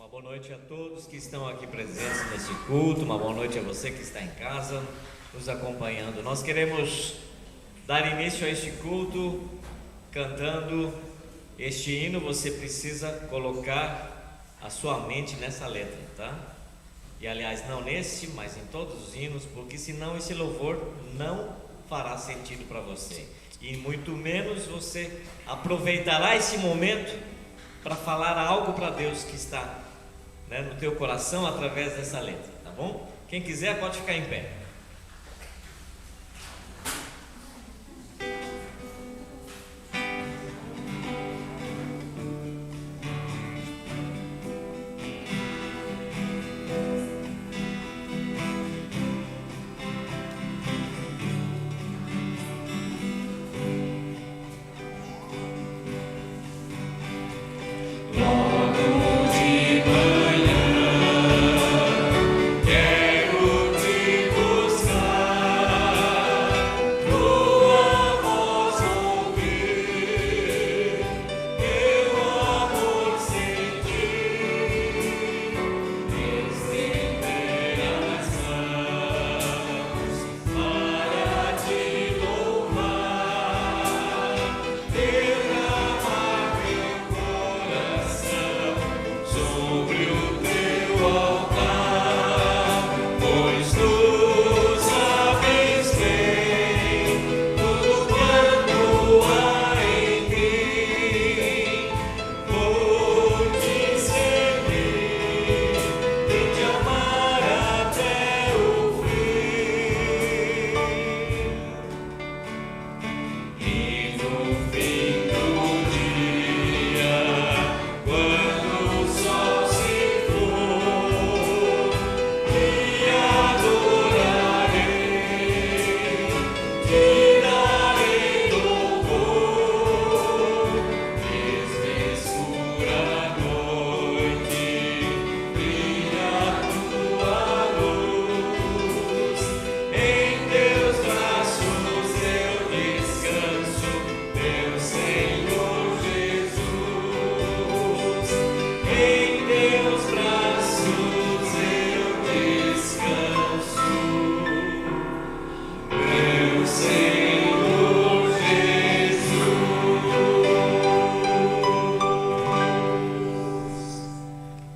Uma boa noite a todos que estão aqui presentes nesse culto, uma boa noite a você que está em casa nos acompanhando. Nós queremos dar início a este culto cantando este hino. Você precisa colocar a sua mente nessa letra, tá? E aliás, não nesse, mas em todos os hinos, porque senão esse louvor não fará sentido para você, e muito menos você aproveitará esse momento para falar algo para Deus que está, no teu coração através dessa letra, tá bom? Quem quiser pode ficar em pé.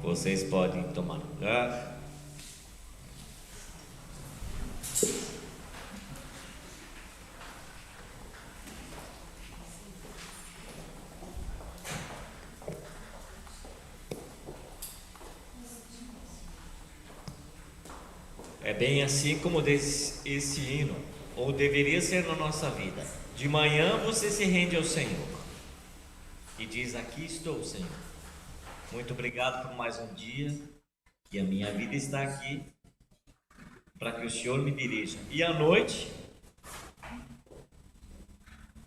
Vocês podem tomar lugar. É bem assim como diz esse hino, ou deveria ser na nossa vida. De manhã você se rende ao Senhor e diz: aqui estou, Senhor. Muito obrigado por mais um dia, e a minha vida está aqui para que o Senhor me dirija. E à noite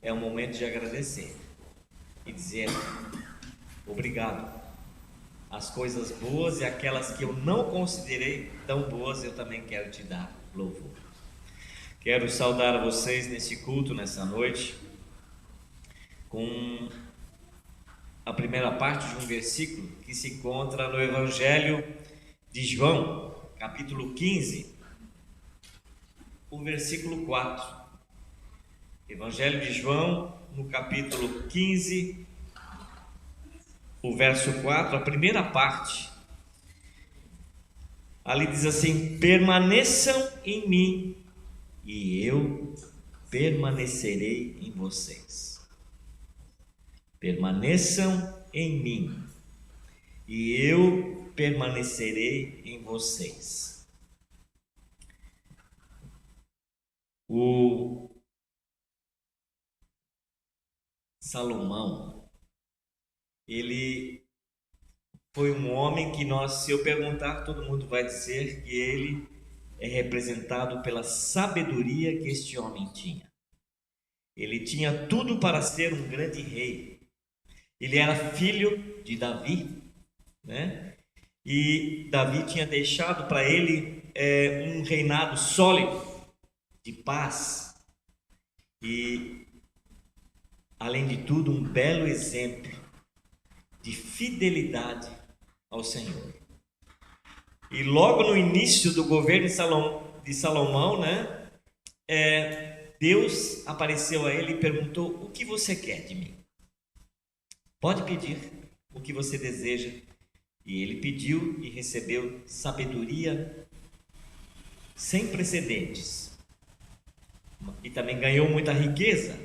é um momento de agradecer e dizer obrigado. As coisas boas e aquelas que eu não considerei tão boas, eu também quero te dar louvor. Quero saudar vocês nesse culto, nessa noite, com a primeira parte de um versículo que se encontra no Evangelho de João, capítulo 15, o versículo 4. Evangelho de João, no capítulo 15, o verso 4, a primeira parte. Ali diz assim: permaneçam em mim e eu permanecerei em vocês. Permaneçam em mim e eu permanecerei em vocês. O Salomão, ele foi um homem que se eu perguntar, todo mundo vai dizer que ele é representado pela sabedoria que este homem tinha. Ele tinha tudo para ser um grande rei. Ele era filho de Davi, E Davi tinha deixado para ele um reinado sólido, de paz e, além de tudo, um belo exemplo de fidelidade ao Senhor. E logo no início do governo de Salomão, né, Deus apareceu a ele e perguntou: o que você quer de mim? Pode pedir o que você deseja. E ele pediu e recebeu sabedoria sem precedentes. E também ganhou muita riqueza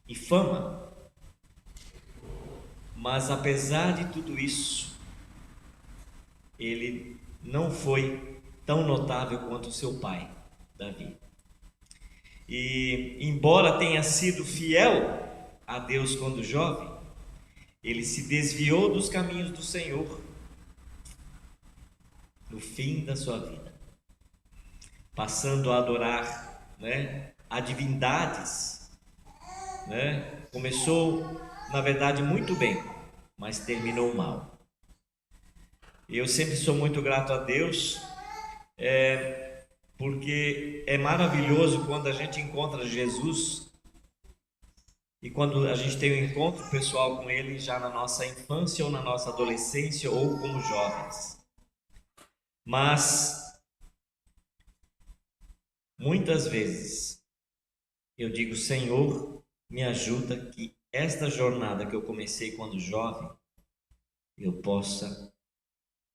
e fama. Mas apesar de tudo isso, ele não foi tão notável quanto seu pai, Davi. E embora tenha sido fiel a Deus quando jovem, ele se desviou dos caminhos do Senhor no fim da sua vida, passando a adorar, né, a divindades, né? Começou, na verdade, muito bem, mas terminou mal. Eu sempre sou muito grato a Deus, porque é maravilhoso quando a gente encontra Jesus e quando a gente tem um encontro pessoal com Ele já na nossa infância ou na nossa adolescência ou como jovens. Mas muitas vezes eu digo: Senhor, me ajuda que esta jornada que eu comecei quando jovem, eu possa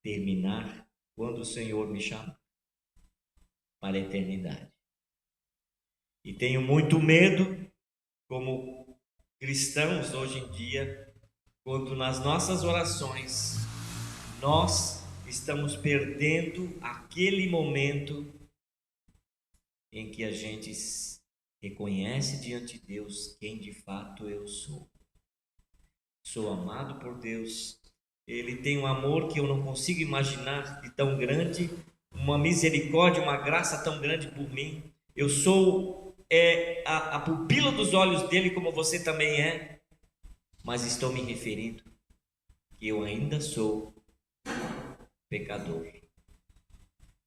terminar quando o Senhor me chamar para a eternidade. E tenho muito medo, como cristãos hoje em dia, quando nas nossas orações nós estamos perdendo aquele momento em que a gente reconhece diante de Deus quem de fato eu sou. Sou amado por Deus. Ele tem um amor que eu não consigo imaginar de tão grande, uma misericórdia, uma graça tão grande por mim. Eu sou a pupila dos olhos dele, como você também é, mas estou me referindo que eu ainda sou pecador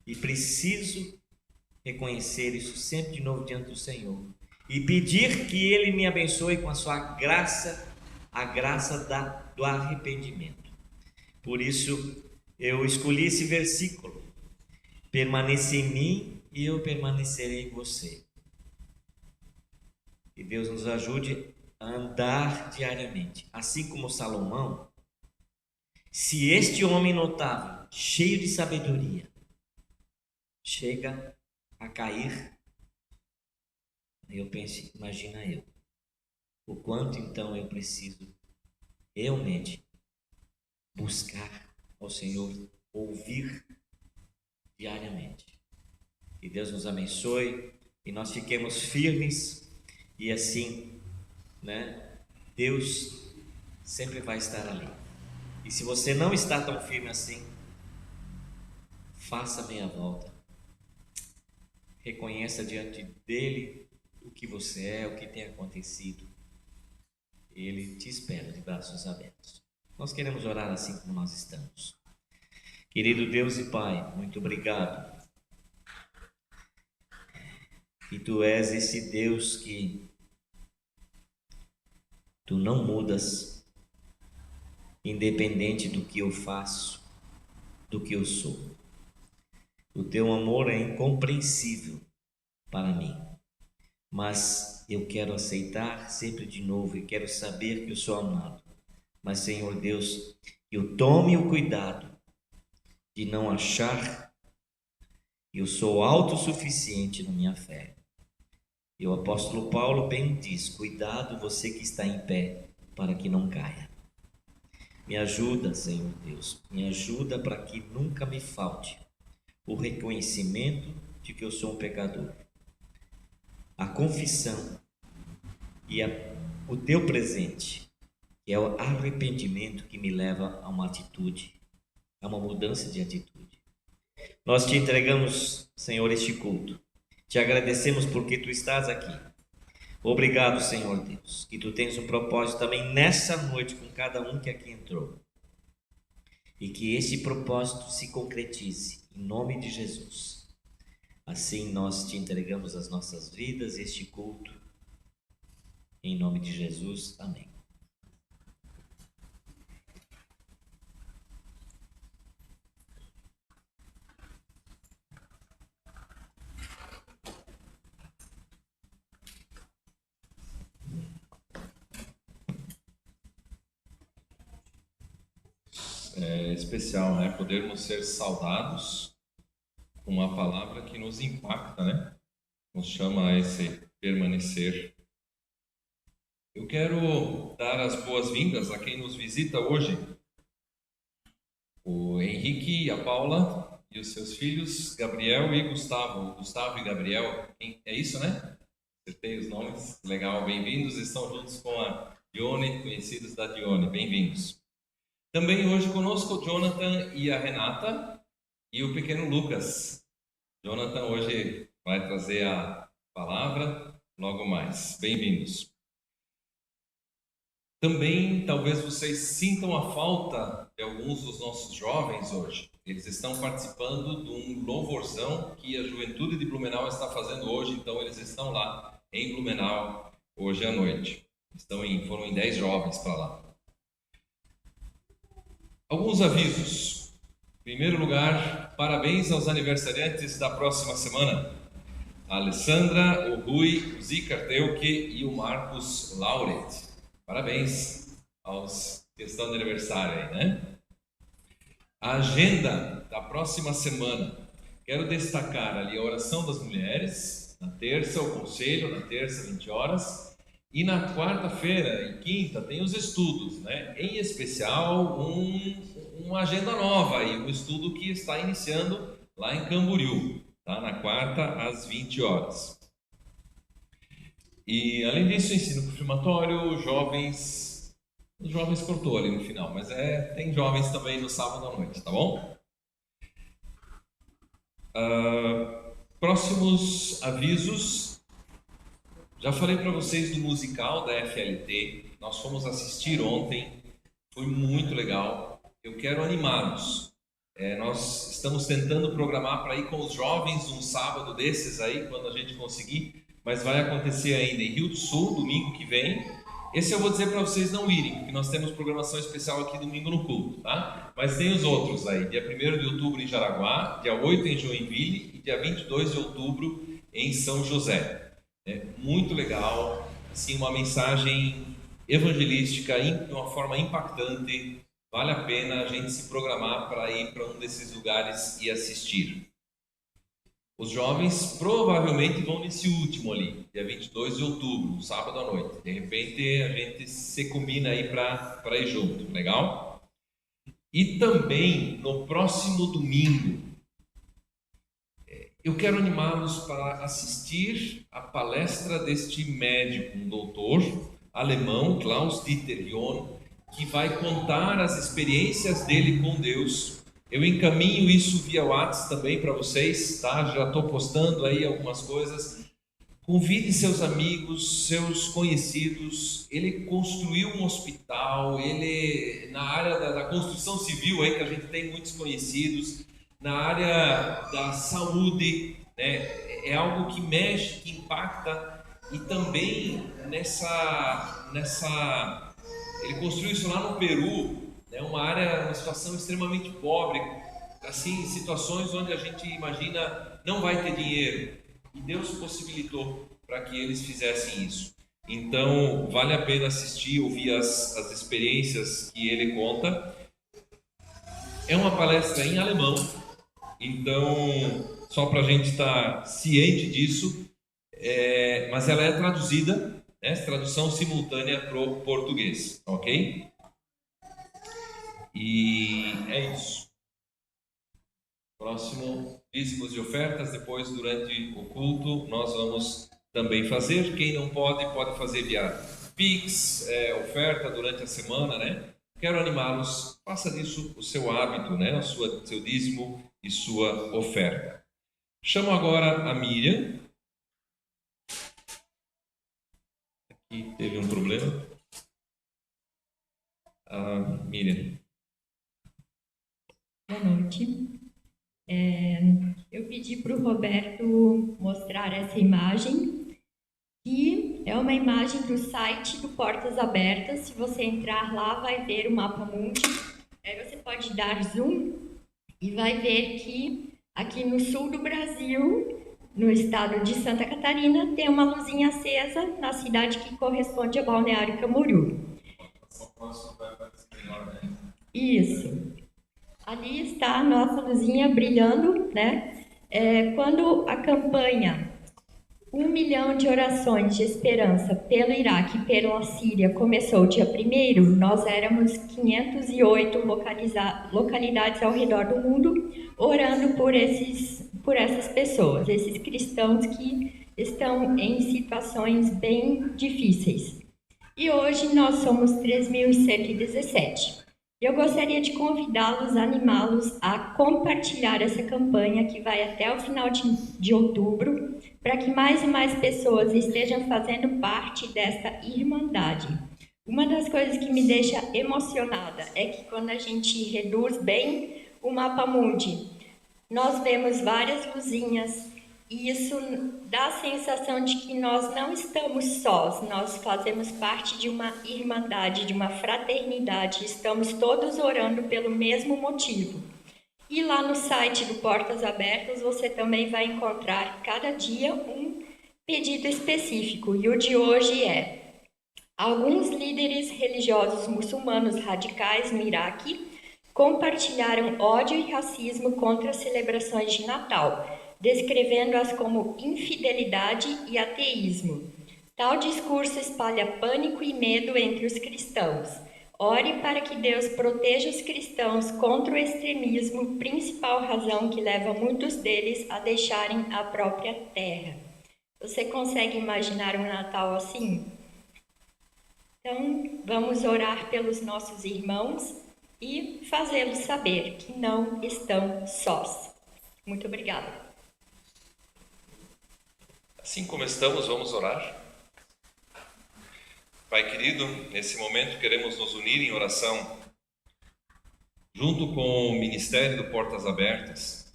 e preciso reconhecer isso sempre de novo diante do Senhor e pedir que Ele me abençoe com a sua graça, a graça do arrependimento. Por isso eu escolhi esse versículo: permaneça em mim e eu permanecerei em você. Que Deus nos ajude a andar diariamente, assim como Salomão. Se este homem notável, cheio de sabedoria, chega a cair, eu penso: imagina eu, o quanto então eu preciso realmente buscar ao Senhor, ouvir diariamente. Que Deus nos abençoe e nós fiquemos firmes, e assim, né, Deus sempre vai estar ali. E se você não está tão firme assim, faça meia volta, reconheça diante dele o que você é, o que tem acontecido. Ele te espera de braços abertos. Nós queremos orar assim como nós estamos. Querido Deus e Pai, muito obrigado. E Tu és esse Deus que Tu não mudas, independente do que eu faço, do que eu sou. O Teu amor é incompreensível para mim, mas eu quero aceitar sempre de novo e quero saber que eu sou amado. Mas, Senhor Deus, que eu tome o cuidado de não achar que eu sou autossuficiente na minha fé. E o apóstolo Paulo bem diz: cuidado você que está em pé, para que não caia. Me ajuda, Senhor Deus, me ajuda para que nunca me falte o reconhecimento de que eu sou um pecador, a confissão e o Teu presente, que é o arrependimento que me leva a uma atitude, a uma mudança de atitude. Nós Te entregamos, Senhor, este culto. Te agradecemos porque Tu estás aqui. Obrigado, Senhor Deus, que Tu tens um propósito também nessa noite com cada um que aqui entrou. E que esse propósito se concretize em nome de Jesus. Assim nós Te entregamos as nossas vidas, este culto. Em nome de Jesus, amém. É especial, né? Podermos ser saudados com uma palavra que nos impacta, né? Nos chama a esse permanecer. Eu quero dar as boas-vindas a quem nos visita hoje. O Henrique, a Paula e os seus filhos, Gabriel e Gustavo. Gustavo e Gabriel, é isso, né? Acertei os nomes. Legal, bem-vindos. Estão juntos com a Dione, conhecidos da Dione. Bem-vindos. Também hoje conosco o Jonathan e a Renata e o pequeno Lucas. Jonathan hoje vai trazer a palavra logo mais. Bem-vindos. Também talvez vocês sintam a falta de alguns dos nossos jovens hoje. Eles estão participando de um louvorzão que a juventude de Blumenau está fazendo hoje, então eles estão lá em Blumenau hoje à noite. Foram em 10 jovens para lá. Alguns avisos. Em primeiro lugar, parabéns aos aniversariantes da próxima semana. A Alessandra, o Rui, o Zica Teuque e o Marcos Lauret. Parabéns aos que estão de aniversário aí, né? A agenda da próxima semana. Quero destacar ali a oração das mulheres, na terça, o conselho, na terça, 20 horas. E na quarta-feira e quinta tem os estudos, né? Em especial, uma agenda nova aí, um estudo que está iniciando lá em Camboriú, tá? Na quarta, às 20 horas. E além disso, ensino confirmatório, os jovens cortou ali no final, mas tem jovens também no sábado à noite, tá bom? Próximos avisos. Já falei para vocês do musical da FLT, nós fomos assistir ontem, foi muito legal. Eu quero animá-los. Nós estamos tentando programar para ir com os jovens um sábado desses aí, quando a gente conseguir. Mas vai acontecer ainda em Rio do Sul, domingo que vem. Esse eu vou dizer para vocês não irem, porque nós temos programação especial aqui domingo no culto, tá? Mas tem os outros aí, dia 1º de outubro em Jaraguá, dia 8 em Joinville e dia 22 de outubro em São José. Muito legal, assim, uma mensagem evangelística de uma forma impactante. Vale a pena a gente se programar para ir para um desses lugares e assistir. Os jovens provavelmente vão nesse último ali, dia 22 de outubro, sábado à noite. De repente a gente se combina aí para ir junto, legal? E também no próximo domingo, eu quero animá-los para assistir a palestra deste médico, um doutor alemão, Klaus Dieter John, que vai contar as experiências dele com Deus. Eu encaminho isso via WhatsApp também para vocês, tá? Já estou postando aí algumas coisas. Convide seus amigos, seus conhecidos. Ele construiu um hospital, ele na área da construção civil aí que a gente tem muitos conhecidos, na área da saúde, né? É algo que mexe, que impacta, e também ele construiu isso lá no Peru. Uma situação extremamente pobre, assim, situações onde a gente imagina não vai ter dinheiro, e Deus possibilitou para que eles fizessem isso. Então vale a pena assistir, ouvir as experiências que ele conta. É uma palestra em alemão, então só para a gente estar ciente disso, mas ela é traduzida, né, tradução simultânea para o português, ok? E é isso. Próximo, dízimos e ofertas. Depois, durante o culto, nós vamos também fazer. Quem não pode fazer via Pix, oferta durante a semana, né? Quero animá-los, faça disso o seu hábito, né? Seu dízimo e sua oferta. Chamo agora a Miriam. Aqui teve um problema. Miriam. Boa noite. Eu pedi para o Roberto mostrar essa imagem, que é uma imagem do site do Portas Abertas. Se você entrar lá, vai ver o mapa mundi. Aí você pode dar zoom e vai ver que aqui no sul do Brasil, no estado de Santa Catarina, tem uma luzinha acesa na cidade que corresponde a Balneário Camboriú. Isso. a nossa luzinha brilhando, né? Quando a campanha 1 milhão de orações de esperança pelo Iraque e pela Síria começou dia 1º, nós éramos 508 localidades ao redor do mundo orando por essas pessoas, esses cristãos que estão em situações bem difíceis. E hoje nós somos 3.117. Eu gostaria de convidá-los, animá-los a compartilhar essa campanha que vai até o final de outubro, para que mais e mais pessoas estejam fazendo parte desta irmandade. Uma das coisas que me deixa emocionada é que quando a gente reduz bem o mapa mundi, nós vemos várias luzinhas e isso dá a sensação de que nós não estamos sós, nós fazemos parte de uma irmandade, de uma fraternidade, estamos todos orando pelo mesmo motivo. E lá no site do Portas Abertas você também vai encontrar cada dia um pedido específico. E o de hoje é: alguns líderes religiosos muçulmanos radicais no Iraque compartilharam ódio e racismo contra as celebrações de Natal, descrevendo-as como infidelidade e ateísmo. Tal discurso espalha pânico e medo entre os cristãos. Ore para que Deus proteja os cristãos contra o extremismo, principal razão que leva muitos deles a deixarem a própria terra. Você consegue imaginar um Natal assim? Então, vamos orar pelos nossos irmãos e fazê-los saber que não estão sós. Muito obrigada. Assim como estamos, vamos orar. Pai querido, nesse momento queremos nos unir em oração, junto com o Ministério do Portas Abertas,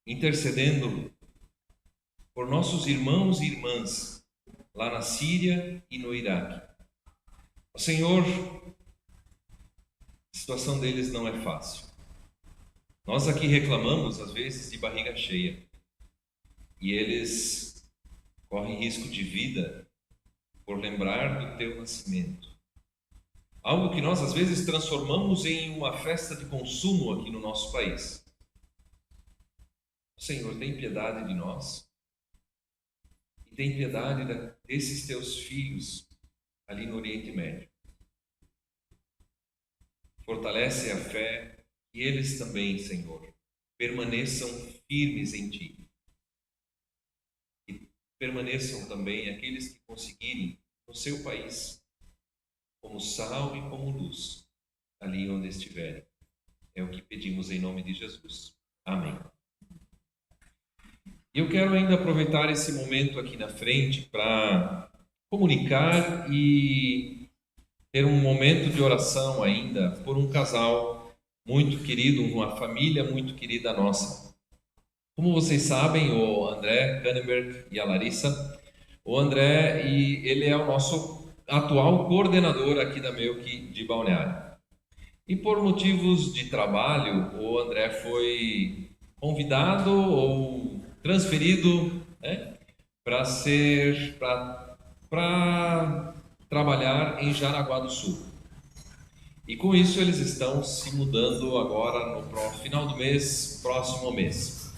intercedendo por nossos irmãos e irmãs lá na Síria e no Iraque. Senhor, a situação deles não é fácil. Nós aqui reclamamos, às vezes, de barriga cheia, e eles correm risco de vida por lembrar do teu nascimento. Algo que nós às vezes transformamos em uma festa de consumo aqui no nosso país. Senhor, tem piedade de nós e tem piedade desses teus filhos ali no Oriente Médio. Fortalece a fé e eles também, Senhor, permaneçam firmes em Ti. Permaneçam também aqueles que conseguirem no seu país, como sal e como luz, ali onde estiverem. É o que pedimos em nome de Jesus. Amém. E eu quero ainda aproveitar esse momento aqui na frente para comunicar e ter um momento de oração ainda por um casal muito querido, uma família muito querida nossa. Como vocês sabem, o André Kahneberg e a Larissa, o André, ele é o nosso atual coordenador aqui da MEUC de Balneário. E por motivos de trabalho, o André foi convidado ou transferido, né, para trabalhar em Jaraguá do Sul. E com isso eles estão se mudando agora no final do mês, próximo mês.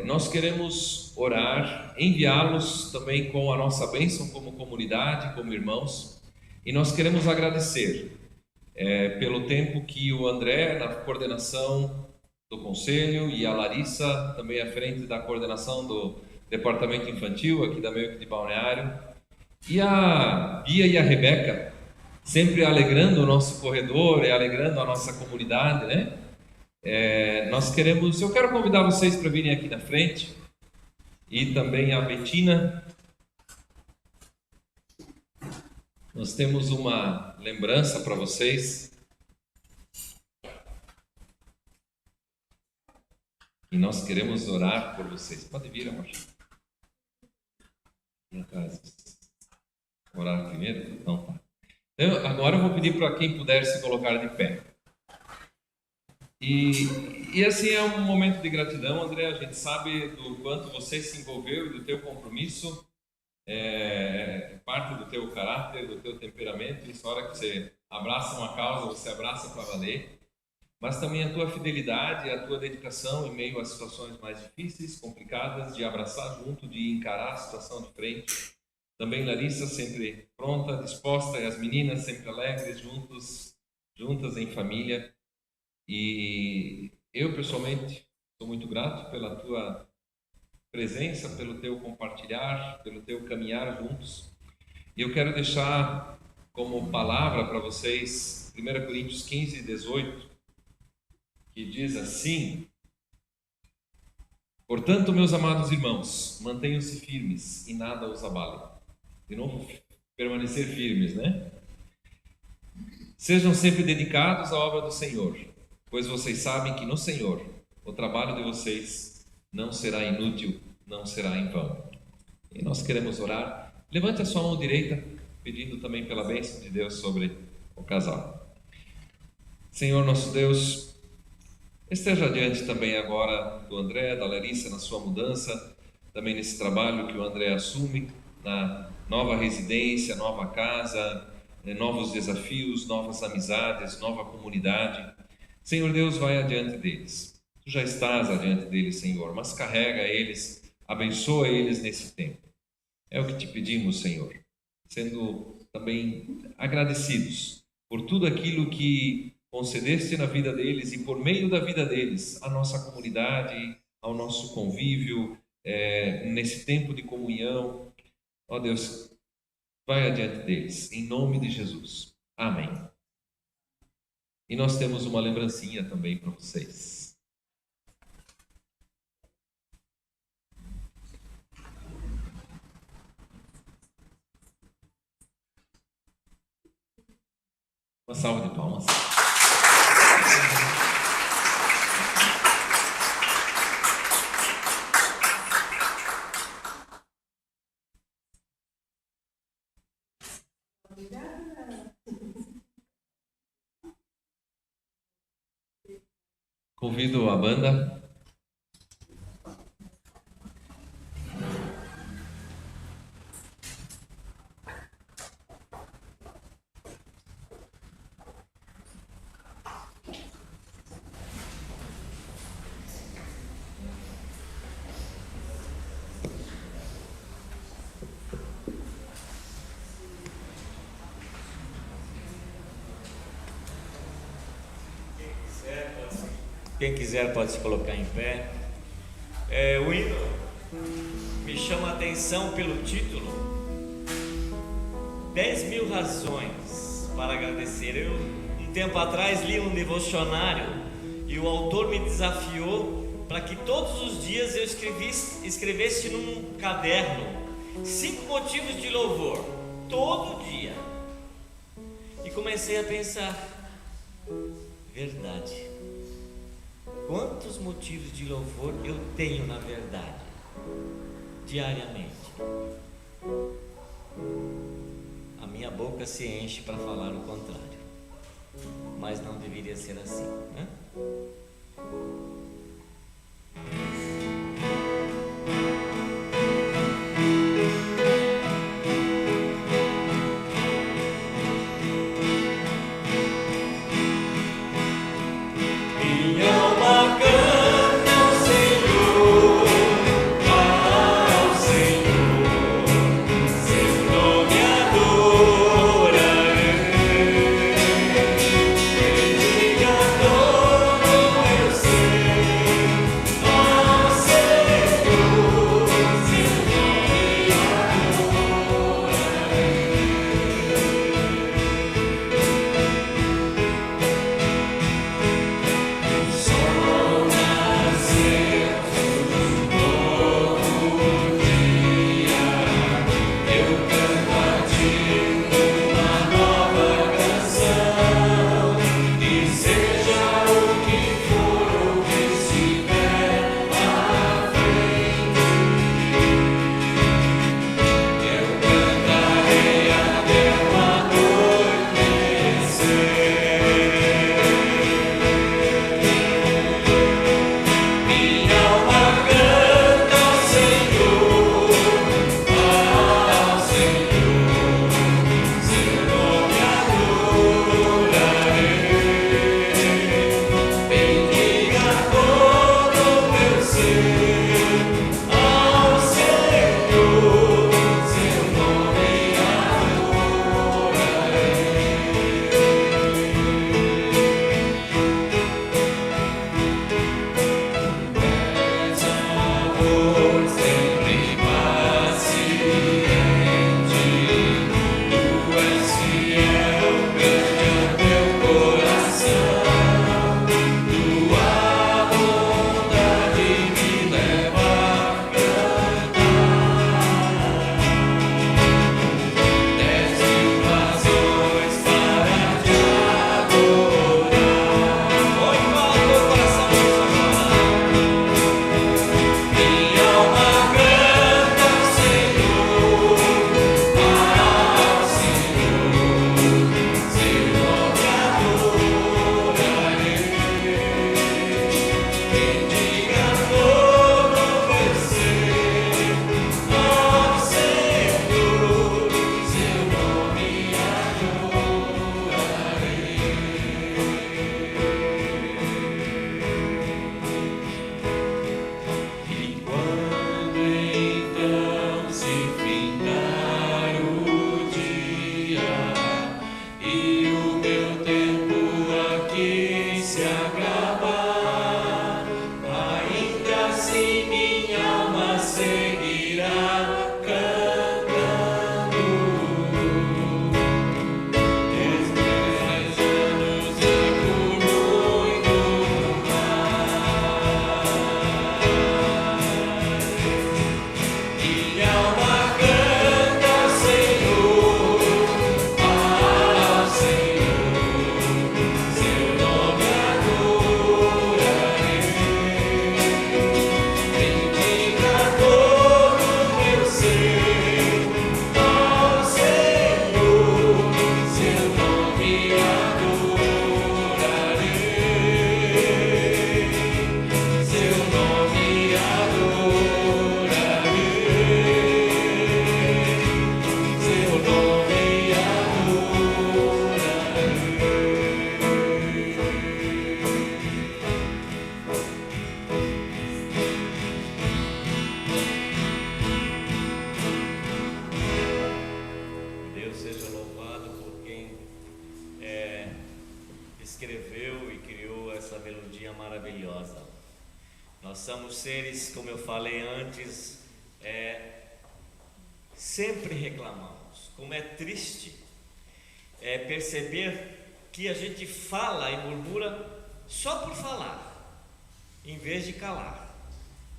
Nós queremos orar, enviá-los também com a nossa bênção como comunidade, como irmãos, e nós queremos agradecer pelo tempo que o André, na coordenação do Conselho, e a Larissa, também à frente da coordenação do Departamento Infantil, aqui da MEUC de Balneário, e a Bia e a Rebeca, sempre alegrando o nosso corredor e alegrando a nossa comunidade, né? Eu quero convidar vocês para virem aqui na frente, e também a Betina. Nós temos uma lembrança para vocês, e nós queremos orar por vocês. Pode vir, amor. Orar primeiro? Não, tá. Então, agora eu vou pedir para quem puder se colocar de pé. E assim é um momento de gratidão, André. A gente sabe do quanto você se envolveu e do teu compromisso, parte do teu caráter, do teu temperamento. Isso, a hora que você abraça uma causa, você abraça para valer. mas também a tua fidelidade, a tua dedicação em meio às situações mais difíceis, complicadas, de abraçar junto, de encarar a situação de frente. Também Larissa sempre pronta, disposta, e as meninas sempre alegres, juntas em família. E eu, pessoalmente, sou muito grato pela tua presença, pelo teu compartilhar, pelo teu caminhar juntos. E eu quero deixar como palavra para vocês 1 Coríntios 15, 18, que diz assim: portanto, meus amados irmãos, mantenham-se firmes e nada os abale. De novo, permanecer firmes, né? Sejam sempre dedicados à obra do Senhor, pois vocês sabem que no Senhor o trabalho de vocês não será inútil, não será em vão. E nós queremos orar. Levante a sua mão direita, pedindo também pela bênção de Deus sobre o casal. Senhor nosso Deus, esteja adiante também agora do André, da Larissa, na sua mudança, também nesse trabalho que o André assume, na nova residência, nova casa, novos desafios, novas amizades, nova comunidade. Senhor Deus, vai adiante deles. Tu já estás adiante deles, Senhor, mas carrega eles, abençoa eles nesse tempo. É o que te pedimos, Senhor, sendo também agradecidos por tudo aquilo que concedeste na vida deles e por meio da vida deles, a nossa comunidade, ao nosso convívio, nesse tempo de comunhão. Ó Deus, vai adiante deles, em nome de Jesus. Amém. E nós temos uma lembrancinha também para vocês. Uma salva de palmas. Convido a banda. Quem quiser pode se colocar em pé. O hino me chama a atenção pelo título: 10.000 razões para agradecer. Eu, um tempo atrás, li um devocionário e o autor me desafiou para que todos os dias eu escrevesse num caderno 5 motivos de louvor, todo dia. E comecei a pensar: verdade. Quantos motivos de louvor eu tenho, na verdade, diariamente? A minha boca se enche para falar o contrário, mas não deveria ser assim, né? Sei escreveu e criou essa melodia maravilhosa. Nós somos seres, como eu falei antes, sempre reclamamos. Como é triste perceber que a gente fala e murmura só por falar, em vez de calar,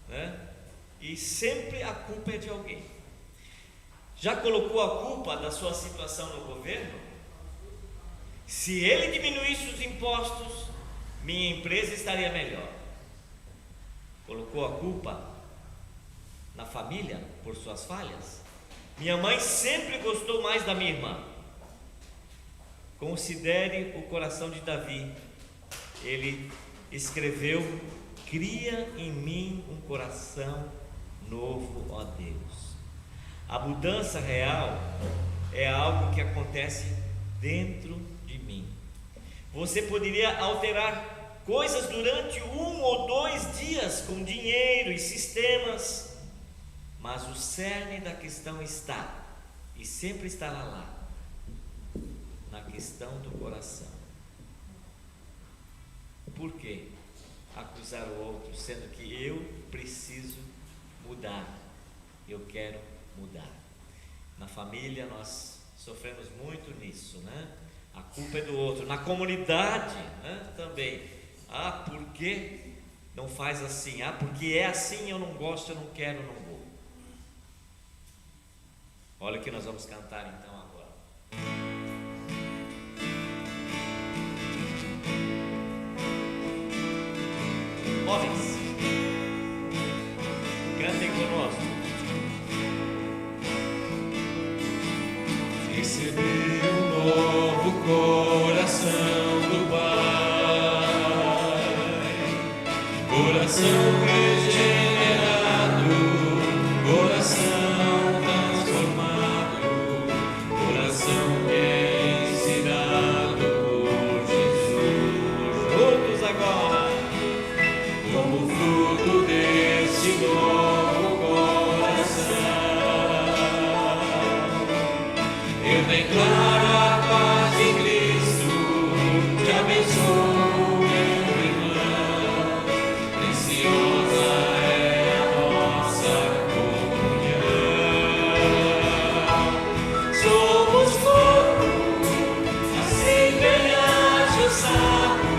né? E sempre a culpa é de alguém. Já colocou a culpa da sua situação no governo? Se ele diminuísse os impostos, minha empresa estaria melhor. Colocou a culpa na família por suas falhas? Minha mãe sempre gostou mais da minha irmã. Considere o coração de Davi. Ele escreveu: cria em mim um coração novo, ó Deus. A mudança real é algo que acontece dentro de mim. Você poderia alterar coisas durante 1 ou 2 dias com dinheiro e sistemas, mas o cerne da questão está, e sempre estará lá, na questão do coração. Por que acusar o outro, sendo que eu preciso mudar? Eu quero mudar. Na família nós sofremos muito nisso, né? A culpa é do outro. Na comunidade, né? Também. Ah, por que não faz assim? Ah, porque é assim, eu não gosto, eu não quero, eu não vou. Olha o que nós vamos cantar então agora. Homens, cantem conosco. Receber um novo coração do Pai, coração regenerado, coração transformado, coração ensinado por Jesus. Juntos agora, como fruto desse novo coração, eu declaro a paz de Cristo, te abençoo, meu irmão. Preciosa é a nossa comunhão. Somos corpo, assim bem age o sapo,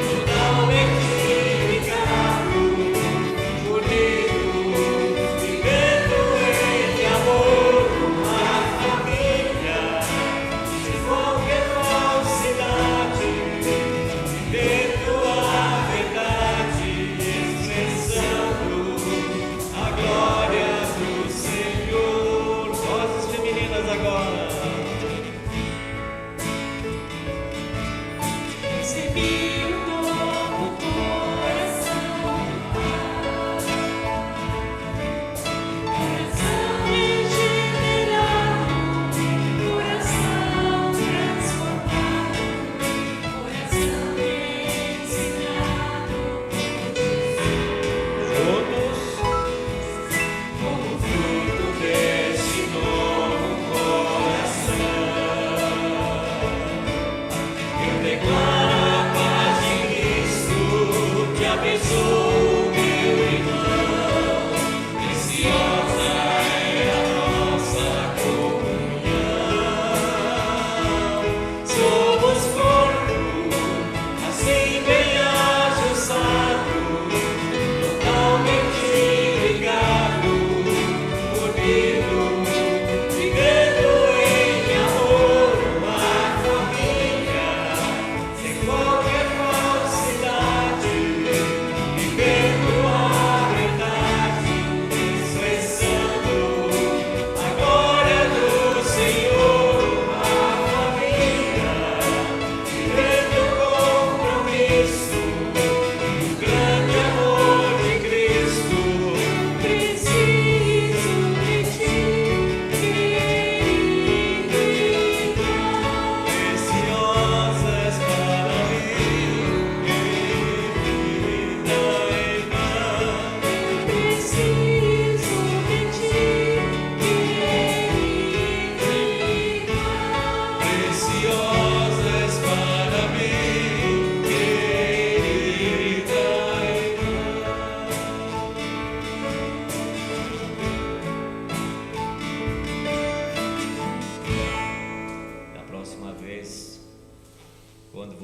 totalmente ligado, unido, vivendo em amor. A família de qualquer falsidade, vivendo a verdade, expressando a glória do Senhor. vozes femininas agora. Recebi um novo coração, coração regenerado, coração transformado, coração ensinado por Jesus. Juntos, Como fruto desse novo coração, eu declaro a paz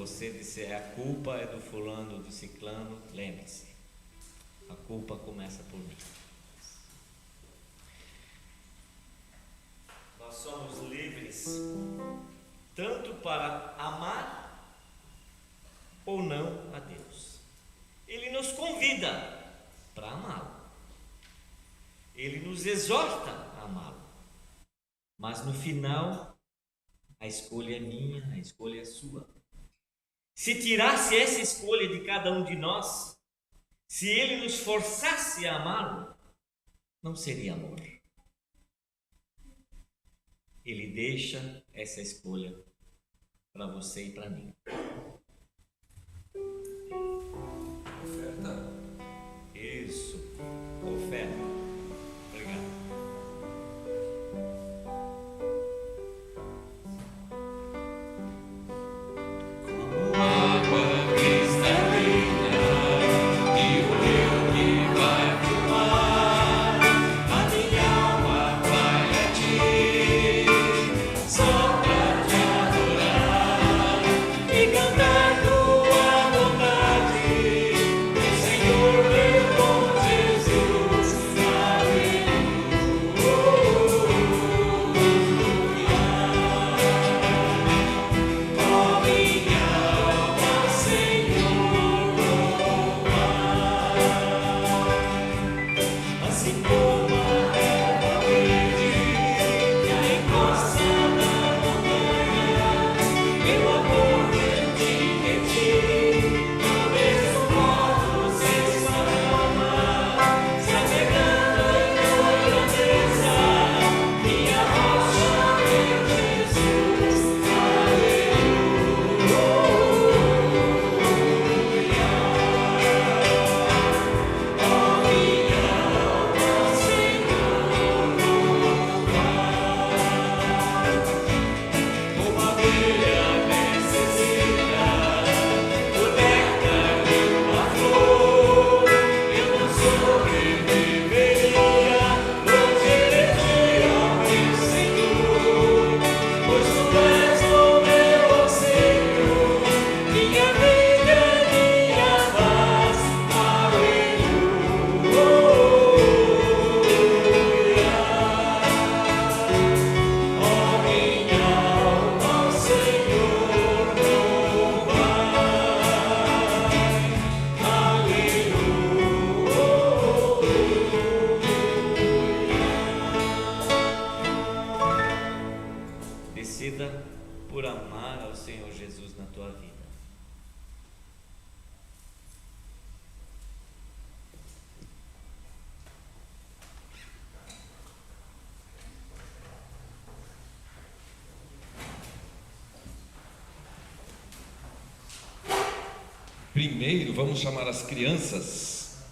você disser a culpa é do fulano, do ciclano, lembre-se, a culpa começa por mim. Nós somos livres tanto para amar ou não a Deus. Ele nos convida para amá-lo. Ele nos exorta a amá-lo. Mas no final, a escolha é minha, a escolha é sua. Se tirasse essa escolha de cada um de nós, se ele nos forçasse a amá-lo, não seria amor. Ele deixa essa escolha para você e para mim. Oferta. Isso, oferta. Obrigado. Água cristalina e o rio que vai pro mar, a minha alma vai a ti, só pra te adorar e cantar tua bondade, o Senhor meu bom Jesus, ó minha alma, Senhor, assim como a erva verde que a encosta na montanha, meu amor vem de ti, do mesmo modo se esparrama, se apegando em tua grandeza, minha rocha, meu Jesus, ó minha alma, Senhor, como a abelha necessita do néctar de uma flor, eu não sobreviveria longe de ti, ó meu Senhor, pois tu és o meu auxílio, minha vida, minha paz, ó minha alma, Senhor, Decida por amar ao Senhor Jesus na tua vida. Primeiro, vamos chamar as crianças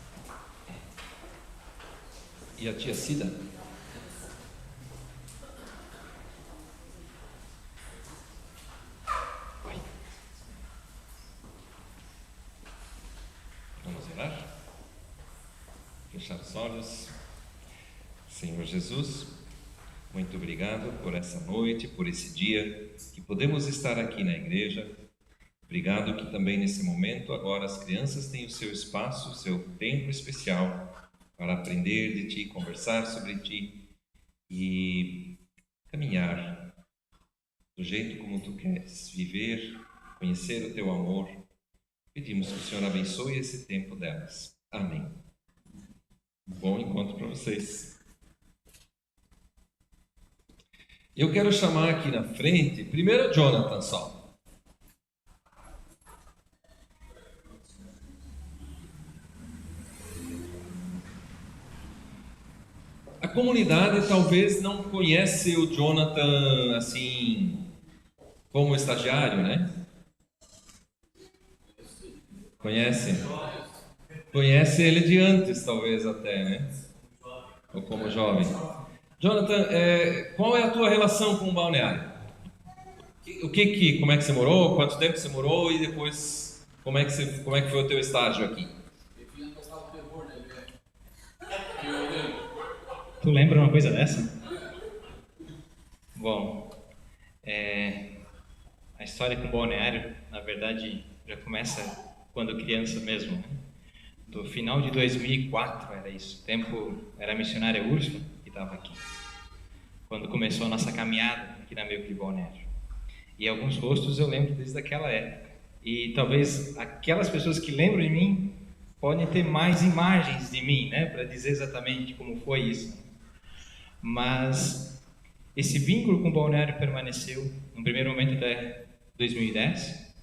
e a tia Cida. Vamos orar? Fechar os olhos. Senhor Jesus, muito obrigado por essa noite, por esse dia que podemos estar aqui na igreja. Obrigado que também nesse momento agora as crianças têm o seu espaço, o seu tempo especial para aprender de Ti, conversar sobre Ti e caminhar do jeito como Tu queres, viver, conhecer o Teu amor. Pedimos que o Senhor abençoe esse tempo delas. Amém. Bom encontro para vocês. Eu quero chamar aqui na frente, primeiro Jonathan só. A comunidade talvez não conhece o Jonathan assim como estagiário, né? Conhece? Conhece ele de antes, talvez até, né? Ou como jovem. Jonathan, qual é a tua relação com o balneário? Como é que você morou? Quanto tempo você morou? E depois, como é que foi o teu estágio aqui? Tu lembra uma coisa dessa? Bom, A história com Balneário, na verdade, já começa quando criança mesmo, né? Do final de 2004 era isso. O tempo era a missionária Úrsula que estava aqui, quando começou a nossa caminhada aqui na Milk de Balneário. E alguns rostos eu lembro desde aquela época. E talvez aquelas pessoas que lembram de mim podem ter mais imagens de mim, né, para dizer exatamente como foi isso. Mas esse vínculo com o Balneário permaneceu, no primeiro momento até 2010,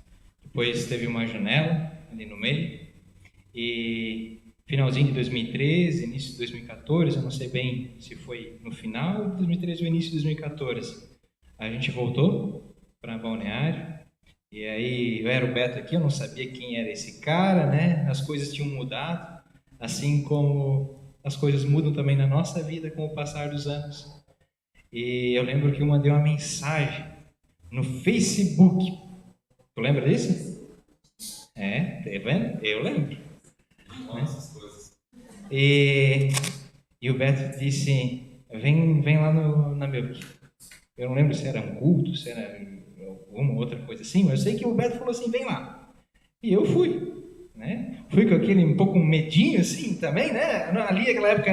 depois teve uma janela ali no meio, e finalzinho de 2013, início de 2014, eu não sei bem se foi no final de 2013 ou início de 2014, a gente voltou para Balneário. E aí, eu era o Beto aqui, eu não sabia quem era esse cara, né? As coisas tinham mudado, assim como as coisas mudam também na nossa vida com o passar dos anos. E eu lembro que eu mandei uma mensagem no Facebook. Tu lembra disso? Tá vendo? Eu lembro. Nossas coisas. E o Beto disse, vem lá na Milk. Eu não lembro se era um culto, se era alguma outra coisa assim, mas eu sei que o Beto falou assim, vem lá. E eu fui, né? Fui com aquele um pouco medinho assim também, né? Ali naquela época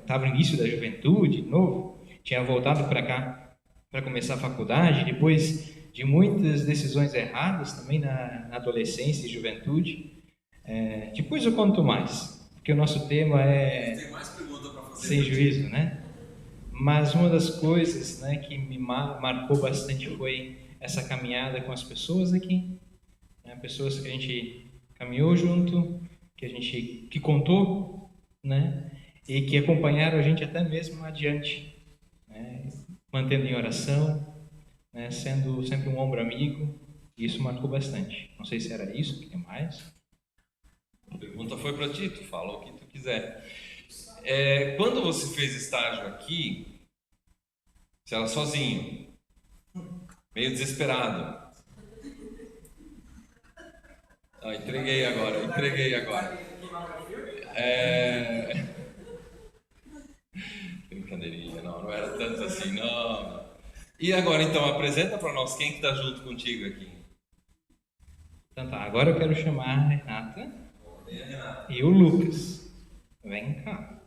estava no início da juventude, novo, tinha voltado para cá para começar a faculdade, depois de muitas decisões erradas também na adolescência e juventude. Depois eu conto mais, porque o nosso tema é Tem mais pergunta para fazer? sem juízo, né? Mas uma das coisas, né, que me marcou bastante foi essa caminhada com as pessoas aqui, né? Pessoas que a gente caminhou junto, que contou, né? E que acompanharam a gente até mesmo adiante, né? Mantendo em oração, né? Sendo sempre um ombro amigo. E isso marcou bastante. Não sei se era isso, que tem mais. A pergunta foi para ti, tu fala o que tu quiser. Quando você fez estágio aqui, você era sozinho, meio desesperado. Entreguei agora. Brincadeirinha, não era tanto assim, não. E agora então, apresenta para nós quem que está junto contigo aqui. Então tá, agora eu quero chamar a Renata e o Lucas. Vem cá.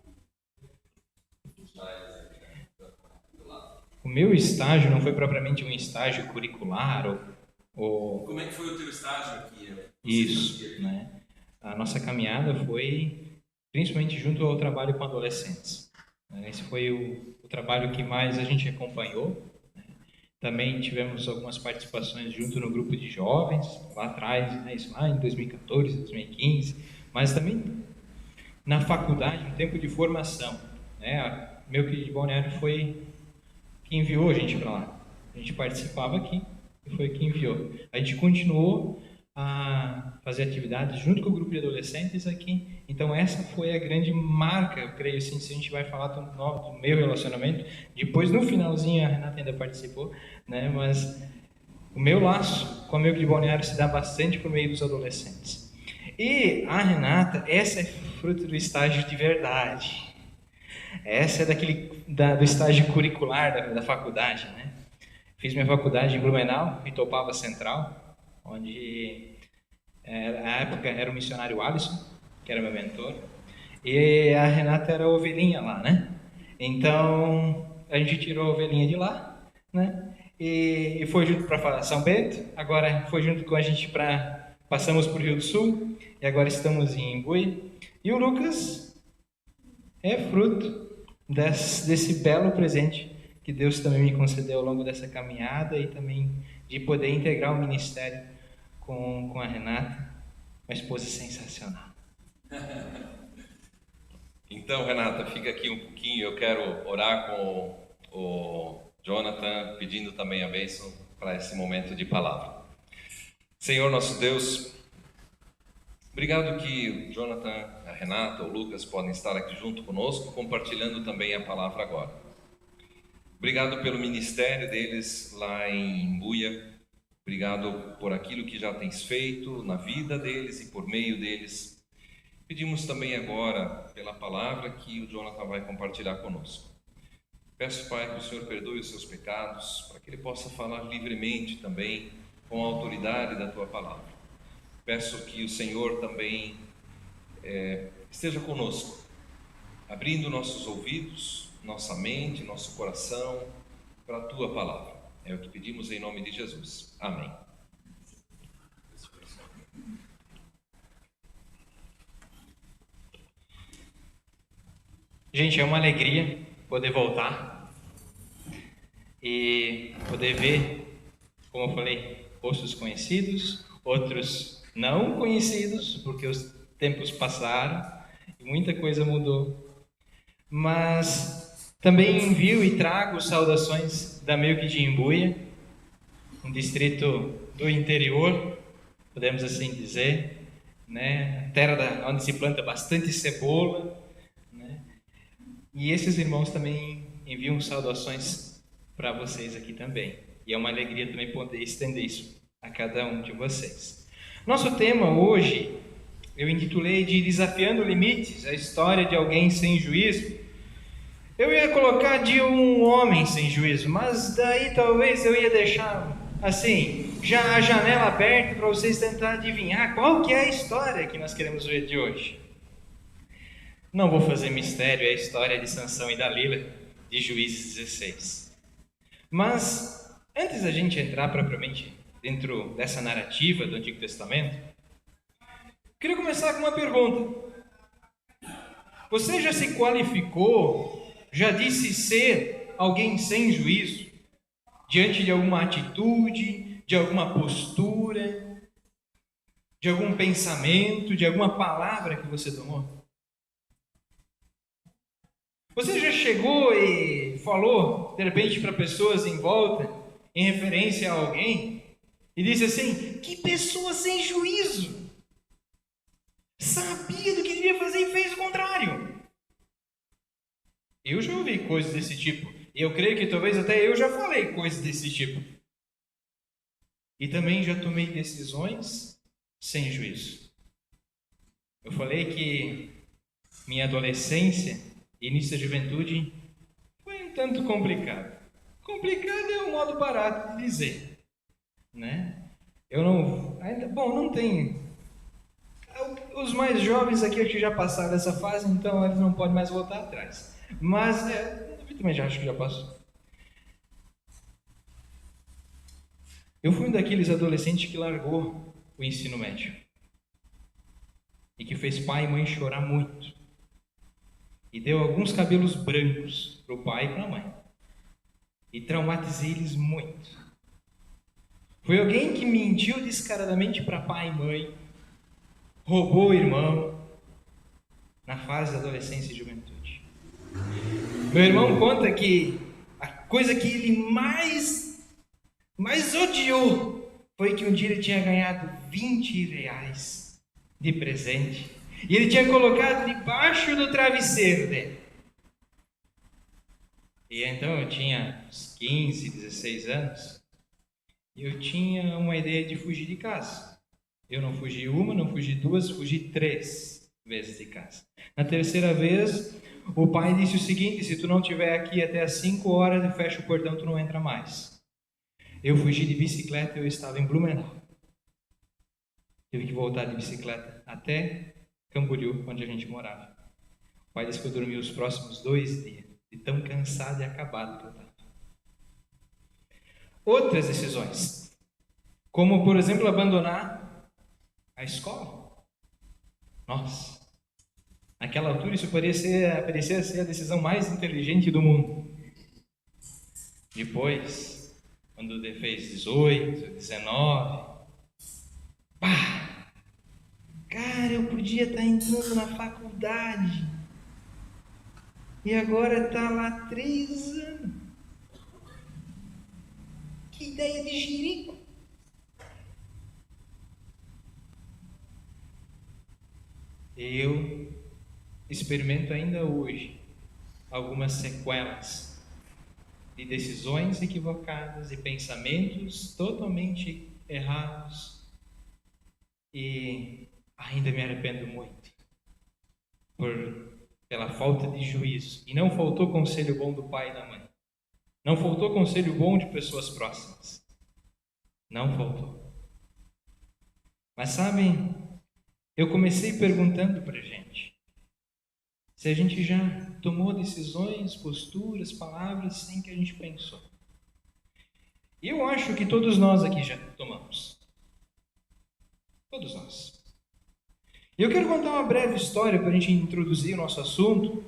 O meu estágio não foi propriamente um estágio curricular ou... Como é que foi o teu estágio aqui? Isso, né? A nossa caminhada foi principalmente junto ao trabalho com adolescentes. Esse foi o trabalho que mais a gente acompanhou. Também tivemos algumas participações junto no grupo de jovens, lá atrás, né? Isso lá em 2014, 2015, mas também na faculdade, no tempo de formação, né? A Milk de Balneário foi que enviou a gente para lá. A gente participava aqui e foi que enviou. A gente continuou a fazer atividades junto com o grupo de adolescentes aqui. Então essa foi a grande marca, eu creio, assim, se a gente vai falar do meu relacionamento. Depois, no finalzinho, a Renata ainda participou, né? Mas o meu laço com a Milk de Balneário se dá bastante por meio dos adolescentes. E a Renata, essa é fruto do estágio de verdade. Essa é do estágio curricular da faculdade, né? Fiz minha faculdade em Blumenau, Itopava Central, onde na época era o missionário Alisson, que era meu mentor, e a Renata era a ovelhinha lá, né? Então a gente tirou a ovelhinha de lá, né? E foi junto para São Bento, agora foi junto com a gente passamos por Rio do Sul e agora estamos em Imbuí. E o Lucas é fruto desse belo presente que Deus também me concedeu ao longo dessa caminhada e também de poder integrar o ministério com a Renata, uma esposa sensacional. Então, Renata, fica aqui um pouquinho. Eu quero orar com o Jonathan, pedindo também a bênção para esse momento de palavra. Senhor nosso Deus, obrigado que o Jonathan, a Renata, o Lucas podem estar aqui junto conosco, compartilhando também a palavra agora. Obrigado pelo ministério deles lá em Imbuia. Obrigado por aquilo que já tens feito na vida deles e por meio deles. Pedimos também agora pela palavra que o Jonathan vai compartilhar conosco. Peço, Pai, que o Senhor perdoe os seus pecados, para que ele possa falar livremente também, com a autoridade da tua palavra. Peço que o Senhor também esteja conosco, abrindo nossos ouvidos, nossa mente, nosso coração para a tua palavra. É o que pedimos em nome de Jesus. Amém. Gente, é uma alegria poder voltar e poder ver, como eu falei, rostos conhecidos, outros não conhecidos, porque os tempos passaram e muita coisa mudou. Mas também envio e trago saudações da Milk de Imbuia, um distrito do interior, podemos assim dizer, né? Terra onde se planta bastante cebola, né? E esses irmãos também enviam saudações para vocês aqui também. E é uma alegria também poder estender isso a cada um de vocês. Nosso tema hoje eu intitulei de Desafiando Limites, a história de alguém sem juízo. Eu ia colocar de um homem sem juízo, mas daí talvez eu ia deixar assim, já a janela aberta para vocês tentar adivinhar qual que é a história que nós queremos ver de hoje. Não vou fazer mistério, é a história de Sansão e Dalila, de Juízes 16. Mas, antes da gente entrar propriamente dentro dessa narrativa do Antigo Testamento, queria começar com uma pergunta. Você já se qualificou, já disse ser alguém sem juízo, diante de alguma atitude, de alguma postura, de algum pensamento, de alguma palavra que você tomou? Você já chegou e falou, de repente, para pessoas em volta, em referência a alguém, e disse assim: que pessoa sem juízo! Sabia do que devia fazer e fez o contrário. Eu já ouvi coisas desse tipo. E eu creio que talvez até eu já falei coisas desse tipo. E também já tomei decisões sem juízo. Eu falei que minha adolescência e início da juventude foi um tanto complicado. Complicado é um modo barato de dizer, né? Eu não... não tenho... Os mais jovens aqui acho que já passaram essa fase, então eles não podem mais voltar atrás. Mas eu também já acho que já passou. Eu fui um daqueles adolescentes que largou o ensino médio e que fez pai e mãe chorar muito e deu alguns cabelos brancos para o pai e para a mãe e traumatizei eles muito. Foi alguém que mentiu descaradamente para pai e mãe, roubou o irmão na fase da adolescência e juventude. Meu irmão conta que a coisa que ele mais odiou foi que um dia ele tinha ganhado 20 reais de presente e ele tinha colocado debaixo do travesseiro dele. E então eu tinha uns 15, 16 anos e eu tinha uma ideia de fugir de casa. Eu não fugi uma, não fugi duas, fugi 3 vezes de casa. Na terceira vez, o pai disse o seguinte: se tu não estiver aqui até as 5 horas e fecha o portão, tu não entra mais. Eu fugi de bicicleta, eu estava em Blumenau. Tive que voltar de bicicleta até Camboriú, onde a gente morava. O pai disse que eu dormi os próximos 2 dias, de tão cansado e acabado que eu estava. Outras decisões, como por exemplo abandonar a escola. Nossa, naquela altura isso parecia ser a decisão mais inteligente do mundo. Depois, quando fez 18, 19, cara, eu podia estar entrando na faculdade e agora está lá 3 anos. Que ideia de jirico! Eu experimento ainda hoje algumas sequelas de decisões equivocadas e pensamentos totalmente errados e ainda me arrependo muito pela falta de juízo. E não faltou conselho bom do pai e da mãe. Não faltou conselho bom de pessoas próximas. Não faltou. Mas sabem, eu comecei perguntando para a gente se a gente já tomou decisões, posturas, palavras sem que a gente pensou. E eu acho que todos nós aqui já tomamos. Todos nós. E eu quero contar uma breve história para a gente introduzir o nosso assunto.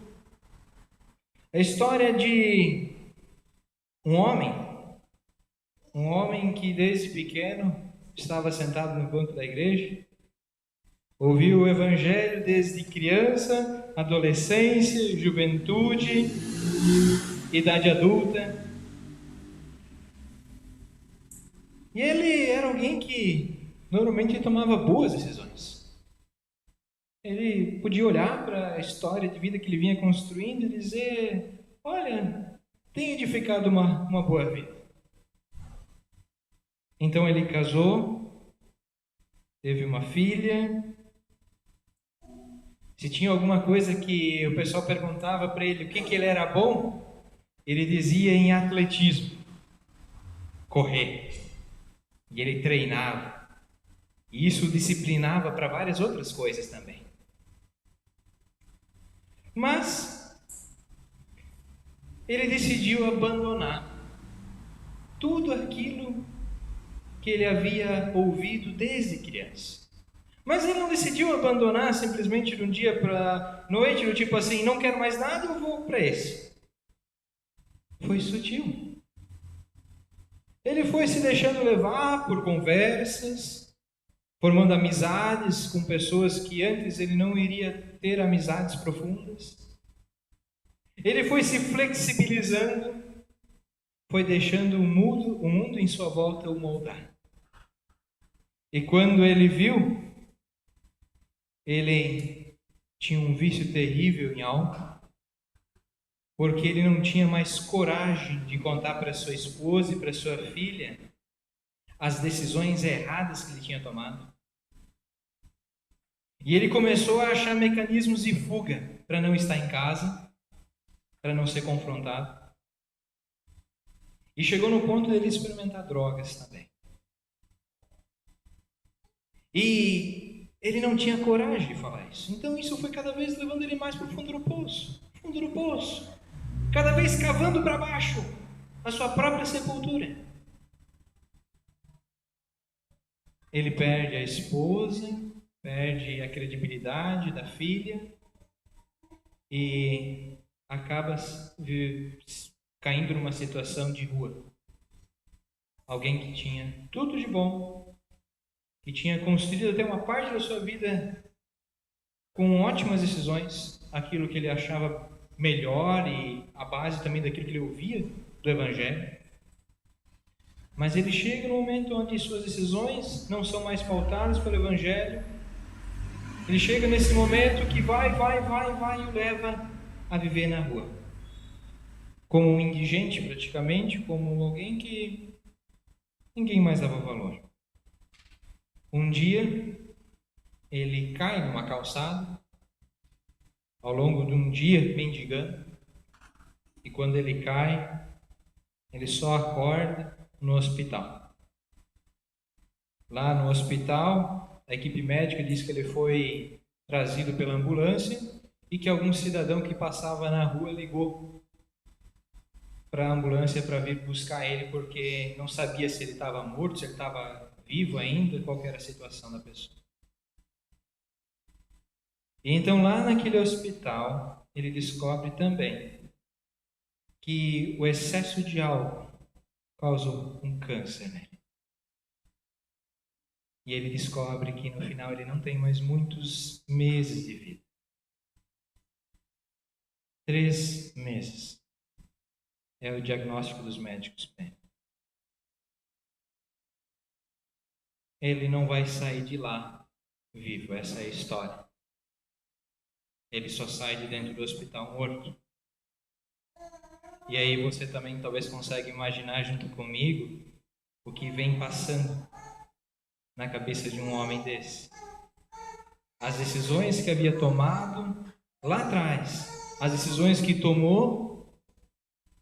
A história de um homem que desde pequeno estava sentado no banco da igreja, ouviu o evangelho desde criança, adolescência, juventude, idade adulta. E ele era alguém que normalmente tomava boas decisões. Ele podia olhar para a história de vida que ele vinha construindo e dizer: olha, tem edificado uma boa vida. Então ele casou, teve uma filha. Se tinha alguma coisa que o pessoal perguntava para ele o que ele era bom, ele dizia em atletismo, correr. E ele treinava. E isso o disciplinava para várias outras coisas também. Mas ele decidiu abandonar tudo aquilo que ele havia ouvido desde criança. Mas ele não decidiu abandonar simplesmente de um dia para noite, do tipo assim, não quero mais nada, eu vou para esse. Foi sutil. Ele foi se deixando levar por conversas, formando amizades com pessoas que antes ele não iria ter amizades profundas. Ele foi se flexibilizando, foi deixando o mundo em sua volta o moldar. E quando ele viu, ele tinha um vício terrível em álcool, porque ele não tinha mais coragem de contar para sua esposa e para sua filha as decisões erradas que ele tinha tomado. E ele começou a achar mecanismos de fuga para não estar em casa, para não ser confrontado. E chegou no ponto dele experimentar drogas também. E ele não tinha coragem de falar isso. Então isso foi cada vez levando ele mais para o fundo do poço. Fundo do poço. Cada vez cavando para baixo a sua própria sepultura. Ele perde a esposa, perde a credibilidade da filha e acaba caindo numa situação de rua. Alguém que tinha tudo de bom, que tinha construído até uma parte da sua vida com ótimas decisões, aquilo que ele achava melhor e a base também daquilo que ele ouvia do Evangelho. Mas ele chega no momento onde suas decisões não são mais pautadas pelo Evangelho. Ele chega nesse momento que vai e o leva a viver na rua. Como um indigente praticamente, como alguém que ninguém mais dava valor. Um dia, ele cai numa calçada, ao longo de um dia mendigando, e quando ele cai, ele só acorda no hospital. Lá no hospital, a equipe médica diz que ele foi trazido pela ambulância e que algum cidadão que passava na rua ligou para a ambulância para vir buscar ele, porque não sabia se ele estava morto, se ele estava vivo ainda, qual era a situação da pessoa. E então lá naquele hospital, ele descobre também que o excesso de álcool causou um câncer nele. E ele descobre que no final ele não tem mais muitos meses de vida. 3 meses é o diagnóstico dos médicos. Ele não vai sair de lá vivo, essa é a história. Ele só sai de dentro do hospital morto. E aí você também talvez consegue imaginar junto comigo o que vem passando na cabeça de um homem desse. As decisões que havia tomado lá atrás, as decisões que tomou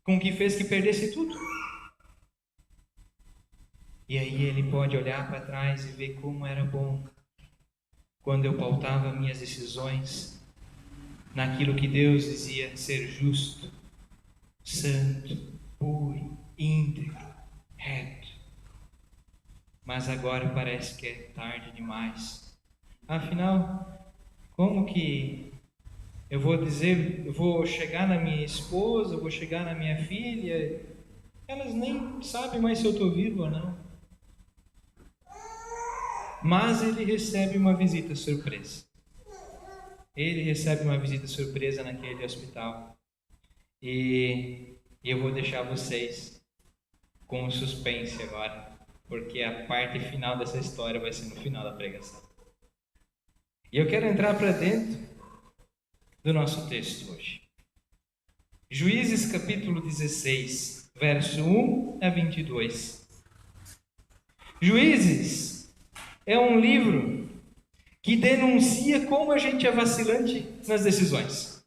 com que fez que perdesse tudo. E aí ele pode olhar para trás e ver como era bom quando eu pautava minhas decisões naquilo que Deus dizia ser justo, santo, puro, íntegro, reto. Mas agora parece que é tarde demais. Afinal, como que eu vou chegar na minha esposa, eu vou chegar na minha filha, elas nem sabem mais se eu estou vivo ou não. Mas ele recebe uma visita surpresa. Ele recebe uma visita surpresa naquele hospital. E eu vou deixar vocês com um suspense agora, porque a parte final dessa história vai ser no final da pregação. E eu quero entrar para dentro do nosso texto hoje. Juízes capítulo 16, verso 1 a 22. Juízes é um livro que denuncia como a gente é vacilante nas decisões.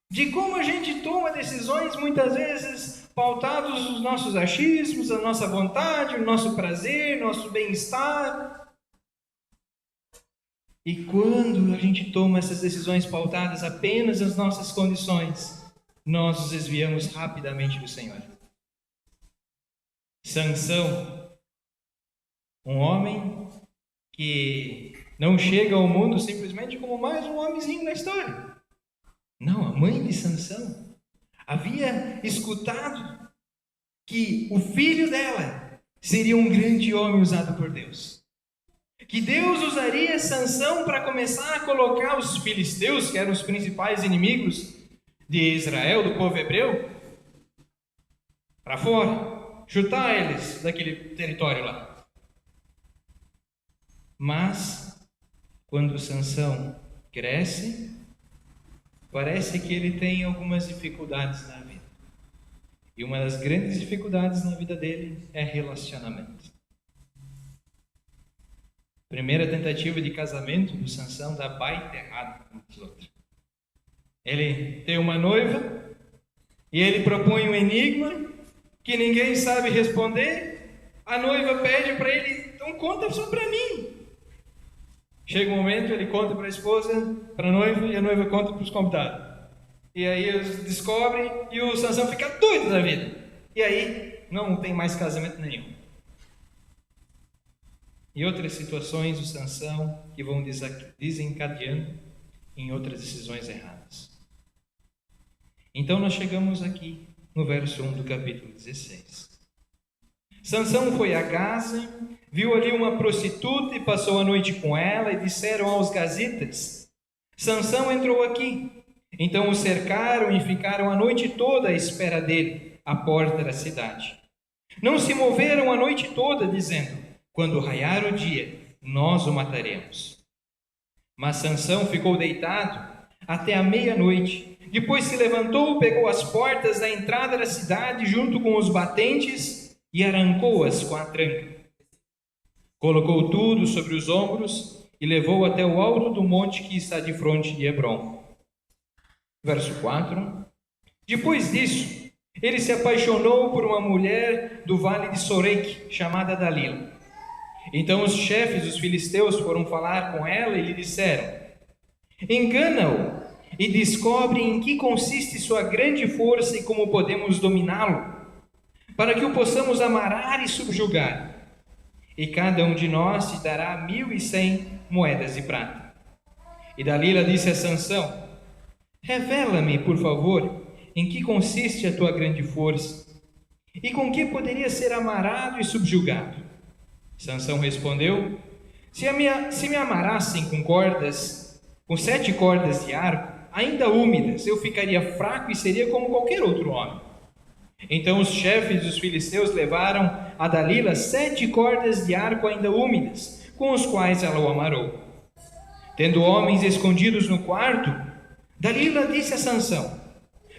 De como a gente toma decisões muitas vezes pautados nos nossos achismos, a nossa vontade, o nosso prazer, nosso bem-estar. E quando a gente toma essas decisões pautadas apenas nas nossas condições, nós nos desviamos rapidamente do Senhor. Sansão, um homem que não chega ao mundo simplesmente como mais um homenzinho na história. Não, a mãe de Sansão havia escutado que o filho dela seria um grande homem usado por Deus. Que Deus usaria Sansão para começar a colocar os filisteus, que eram os principais inimigos de Israel, do povo hebreu, para fora, chutar eles daquele território lá. Mas, quando Sansão cresce, parece que ele tem algumas dificuldades na vida. E uma das grandes dificuldades na vida dele é relacionamento. Primeira tentativa de casamento do Sansão dá baita errado com os outros. Ele tem uma noiva e ele propõe um enigma que ninguém sabe responder. A noiva pede para ele, então conta só para mim. Chega um momento, ele conta para a esposa, para a noiva, e a noiva conta para os convidados. E aí eles descobrem e o Sansão fica doido da vida. E aí não tem mais casamento nenhum. E outras situações do Sansão que vão desencadeando em outras decisões erradas. Então nós chegamos aqui no verso 1 do capítulo 16. Sansão foi a Gaza, viu ali uma prostituta e passou a noite com ela, e disseram aos gazitas: Sansão entrou aqui. Então o cercaram e ficaram a noite toda à espera dele, à porta da cidade. Não se moveram a noite toda, dizendo: quando raiar o dia, nós o mataremos. Mas Sansão ficou deitado até a meia-noite. Depois se levantou, pegou as portas da entrada da cidade junto com os batentes e arrancou-as com a tranca. Colocou tudo sobre os ombros e levou até o alto do monte que está de frente de Hebrom. Verso 4. Depois disso, ele se apaixonou por uma mulher do vale de Soreque, chamada Dalila. Então os chefes dos filisteus foram falar com ela e lhe disseram: engana-o e descobre em que consiste sua grande força e como podemos dominá-lo, para que o possamos amarrar e subjugar. E cada um de nós te dará 1.100 moedas de prata. E Dalila disse a Sansão: revela-me, por favor, em que consiste a tua grande força, e com que poderia ser amarrado e subjugado. Sansão respondeu: se me amarrassem com 7 cordas de arco, ainda úmidas, eu ficaria fraco e seria como qualquer outro homem. Então os chefes dos filisteus levaram a Dalila 7 cordas de arco ainda úmidas, com os quais ela o amarrou. Tendo homens escondidos no quarto, Dalila disse a Sansão: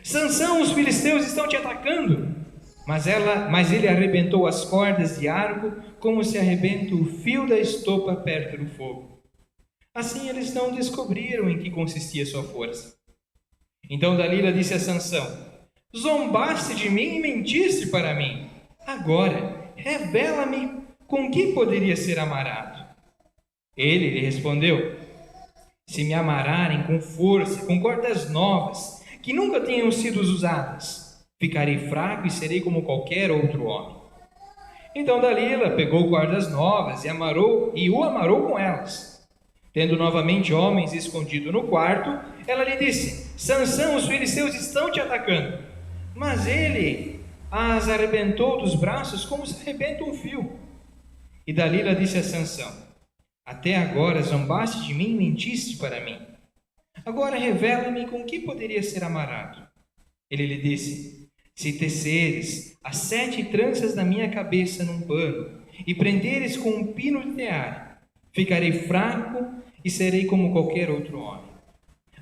Sansão, os filisteus estão te atacando. Mas ele arrebentou as cordas de arco como se arrebenta o fio da estopa perto do fogo. Assim eles não descobriram em que consistia sua força. Então Dalila disse a Sansão: Zombaste de mim e mentiste para mim. Agora, revela-me com que poderia ser amarrado. Ele lhe respondeu: se me amarrarem com força, com cordas novas, que nunca tenham sido usadas, ficarei fraco e serei como qualquer outro homem. Então Dalila pegou cordas novas e o amarrou com elas. Tendo novamente homens escondido no quarto, ela lhe disse: Sansão, os filisteus estão te atacando. Mas ele as arrebentou dos braços como se arrebenta um fio. E Dalila disse a Sansão: até agora zombaste de mim e mentiste para mim. Agora revela-me com que poderia ser amarrado. Ele lhe disse: se teceres as 7 tranças da minha cabeça num pano e prenderes com um pino de tear, ficarei fraco e serei como qualquer outro homem.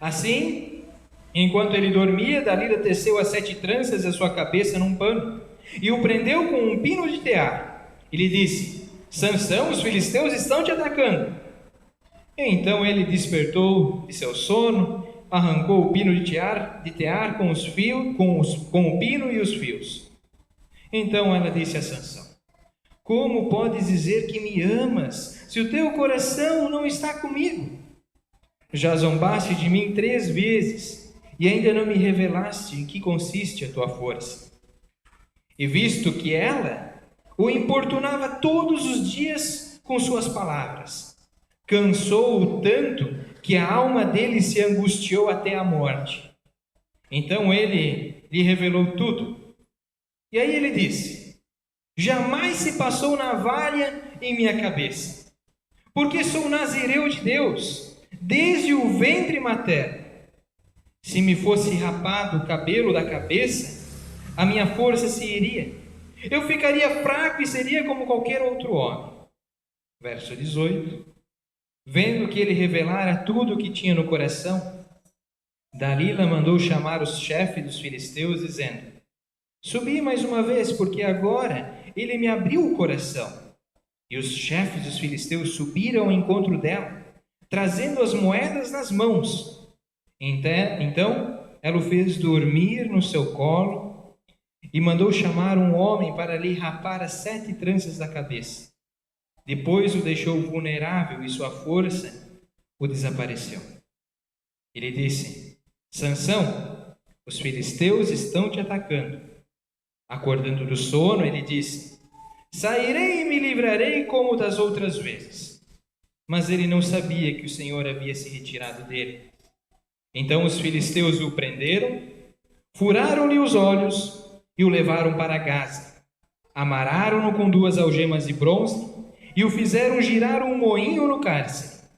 Assim, enquanto ele dormia, Dalila teceu as 7 tranças da sua cabeça num pano e o prendeu com um pino de tear. E lhe disse: Sansão, os filisteus estão te atacando. Então ele despertou de seu sono, arrancou o pino de tear com o pino e os fios. Então ela disse a Sansão: como podes dizer que me amas, se o teu coração não está comigo? Já zombaste de mim 3 vezes, e ainda não me revelaste em que consiste a tua força. E visto que ela o importunava todos os dias com suas palavras, cansou-o tanto que a alma dele se angustiou até a morte. Então ele lhe revelou tudo. E aí ele disse: jamais se passou navalha em minha cabeça, porque sou nazireu de Deus, desde o ventre materno. Se me fosse rapado o cabelo da cabeça, a minha força se iria. Eu ficaria fraco e seria como qualquer outro homem. Verso 18. Vendo que ele revelara tudo o que tinha no coração, Dalila mandou chamar os chefes dos filisteus, dizendo: subi mais uma vez, porque agora ele me abriu o coração. E os chefes dos filisteus subiram ao encontro dela, trazendo as moedas nas mãos. Então ela o fez dormir no seu colo e mandou chamar um homem para lhe rapar as 7 tranças da cabeça. Depois o deixou vulnerável e sua força o desapareceu. Ele disse: Sansão, os filisteus estão te atacando. Acordando do sono, ele disse: sairei e me livrarei como das outras vezes. Mas ele não sabia que o Senhor havia se retirado dele. Então os filisteus o prenderam, furaram-lhe os olhos e o levaram para Gaza. Amarraram-no com 2 algemas de bronze e o fizeram girar um moinho no cárcere.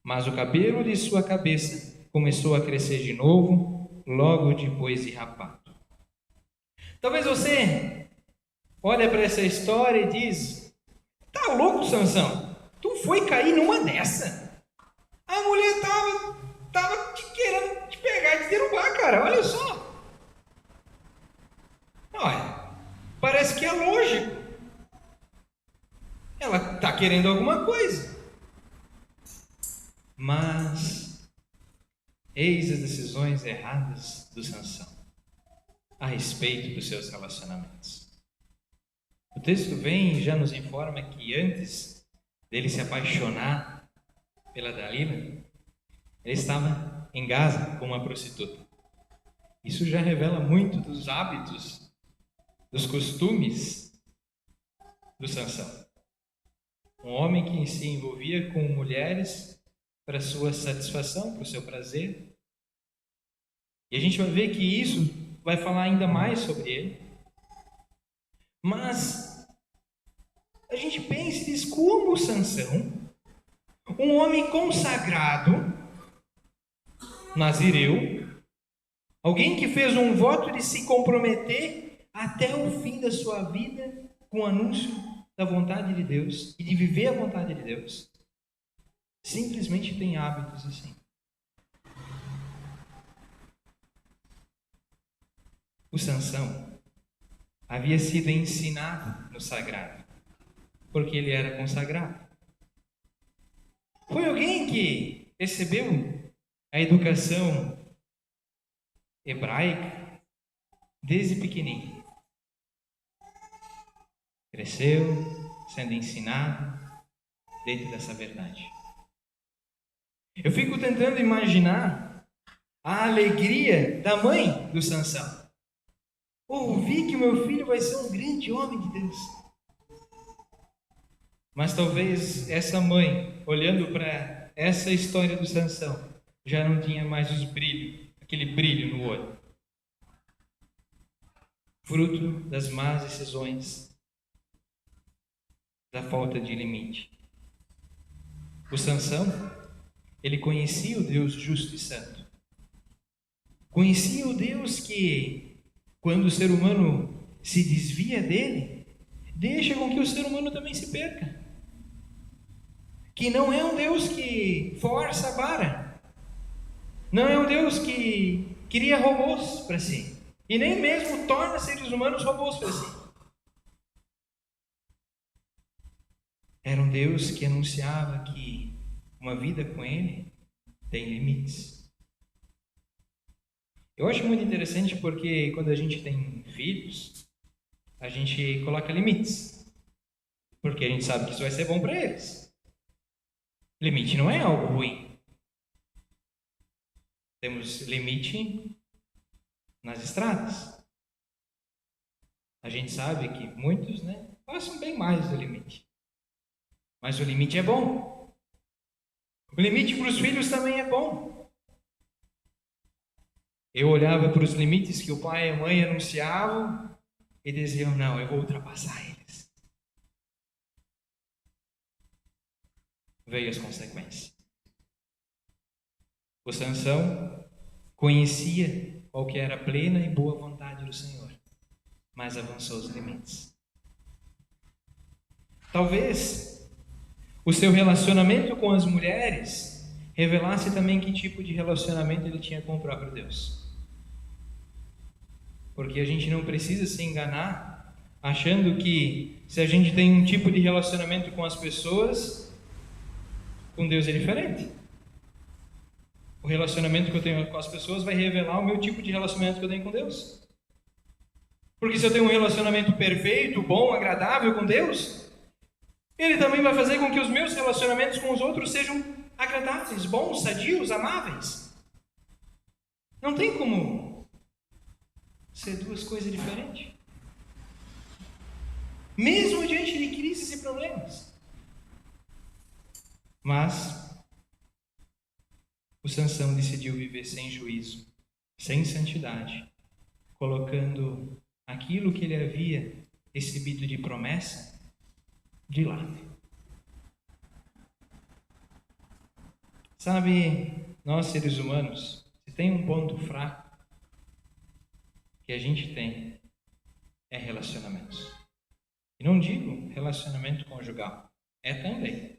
Mas o cabelo de sua cabeça começou a crescer de novo, logo depois de rapado. Talvez você olhe para essa história e diz: tá louco, Sansão? Tu foi cair numa dessa? A mulher tava querendo te pegar e te derrubar, cara. Olha só. Olha, parece que é lógico. Ela está querendo alguma coisa. Mas eis as decisões erradas do Sansão a respeito dos seus relacionamentos. O texto vem e já nos informa que antes dele se apaixonar pela Dalila, ele estava em Gaza com uma prostituta. Isso já revela muito dos hábitos, dos costumes do Sansão. Um homem que se envolvia com mulheres para sua satisfação, para o seu prazer. E a gente vai ver que isso vai falar ainda mais sobre ele. Mas a gente pensa e diz: como Sansão, um homem consagrado, nazireu, alguém que fez um voto de se comprometer até o fim da sua vida com o anúncio da vontade de Deus e de viver a vontade de Deus, simplesmente tem hábitos assim. O Sansão havia sido ensinado no sagrado, porque ele era consagrado. Foi alguém que recebeu a educação hebraica, desde pequenininho. Cresceu sendo ensinado dentro dessa verdade. Eu fico tentando imaginar a alegria da mãe do Sansão. Ouvi que meu filho vai ser um grande homem de Deus. Mas talvez essa mãe, olhando para essa história do Sansão, já não tinha mais aquele brilho no olho. Fruto das más decisões, da falta de limite. O Sansão, ele conhecia o Deus justo e santo. Conhecia o Deus que, quando o ser humano se desvia dele, deixa com que o ser humano também se perca. Que não é um Deus que força a barra. Não é um Deus que cria robôs para si. E nem mesmo torna seres humanos robôs para si. Era um Deus que anunciava que uma vida com Ele tem limites. Eu acho muito interessante porque quando a gente tem filhos, a gente coloca limites. Porque a gente sabe que isso vai ser bom para eles. Limite não é algo ruim. Temos limite nas estradas. A gente sabe que muitos, passam bem mais do limite. Mas o limite é bom. O limite para os filhos também é bom. Eu olhava para os limites que o pai e a mãe anunciavam e diziam, não, eu vou ultrapassar eles. Veio as consequências. O Sansão conhecia qual que era a plena e boa vontade do Senhor, mas avançou os limites. Talvez o seu relacionamento com as mulheres revelasse também que tipo de relacionamento ele tinha com o próprio Deus. Porque a gente não precisa se enganar achando que se a gente tem um tipo de relacionamento com as pessoas, com Deus é diferente. O relacionamento que eu tenho com as pessoas vai revelar o meu tipo de relacionamento que eu tenho com Deus. Porque se eu tenho um relacionamento perfeito, bom, agradável com Deus, Ele também vai fazer com que os meus relacionamentos com os outros sejam agradáveis, bons, sadios, amáveis. Não tem como ser duas coisas diferentes. Mesmo diante de crises e problemas. Mas o Sansão decidiu viver sem juízo, sem santidade, colocando aquilo que ele havia recebido de promessa de lado. Sabe, nós seres humanos, se tem um ponto fraco que a gente tem, é relacionamentos. E não digo relacionamento conjugal, é também.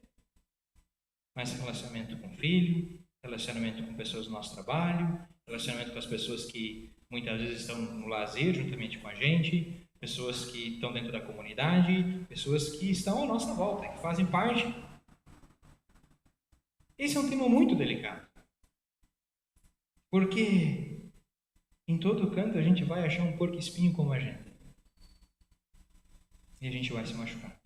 Mas relacionamento com filho, relacionamento com pessoas do nosso trabalho, relacionamento com as pessoas que muitas vezes estão no lazer juntamente com a gente, pessoas que estão dentro da comunidade, pessoas que estão à nossa volta, que fazem parte. Esse é um tema muito delicado. Porque em todo canto a gente vai achar um porco-espinho como a gente. E a gente vai se machucar.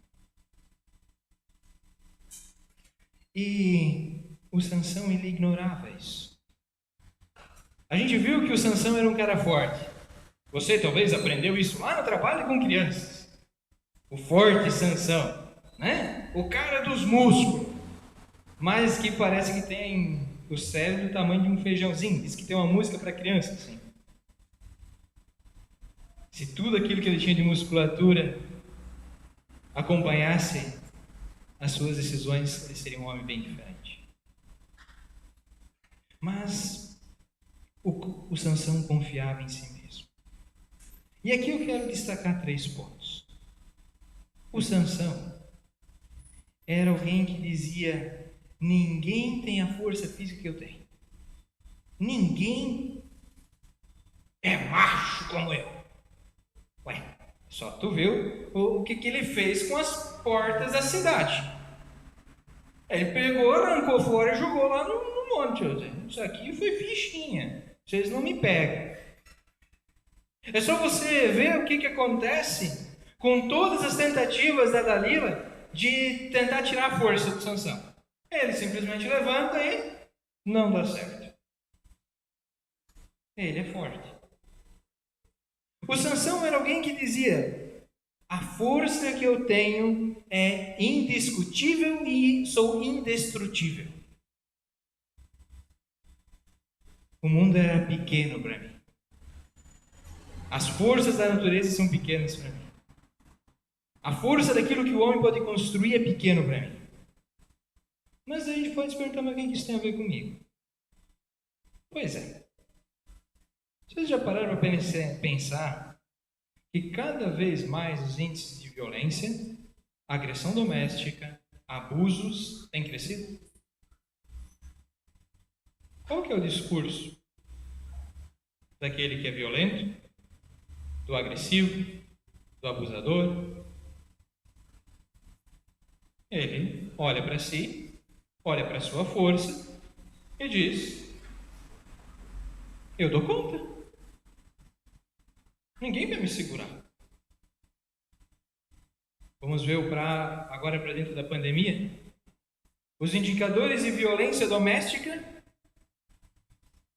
E o Sansão, ele ignorava isso. A gente viu que o Sansão era um cara forte. Você talvez aprendeu isso lá no trabalho com crianças. O forte Sansão, né? O cara dos músculos. Mas que parece que tem o cérebro do tamanho de um feijãozinho. Diz que tem uma música para criança, assim. Se tudo aquilo que ele tinha de musculatura acompanhasse as suas decisões, ele seria um homem bem diferente. Mas o Sansão confiava em si mesmo. E aqui eu quero destacar 3 pontos. O Sansão era alguém que dizia: ninguém tem a força física que eu tenho. Ninguém é macho como eu. Ué, só tu viu o que ele fez com as portas da cidade. Ele pegou, arrancou fora e jogou lá no monte. Isso aqui foi fichinha. Vocês não me pegam. É só você ver o que acontece com todas as tentativas da Dalila de tentar tirar a força do Sansão. Ele simplesmente levanta e não dá certo. Ele é forte. O Sansão era alguém que dizia: a força que eu tenho é indiscutível e sou indestrutível. O mundo era pequeno para mim. As forças da natureza são pequenas para mim. A força daquilo que o homem pode construir é pequeno para mim. Mas a gente pode se perguntar, mas o que isso tem a ver comigo? Pois é. Vocês já pararam para pensar que cada vez mais os índices de violência, agressão doméstica, abusos têm crescido? Qual que é o discurso daquele que é violento, do agressivo, do abusador? Ele olha para si, olha para a sua força e diz: eu dou conta. Ninguém vai me segurar. Vamos ver agora para dentro da pandemia. Os indicadores de violência doméstica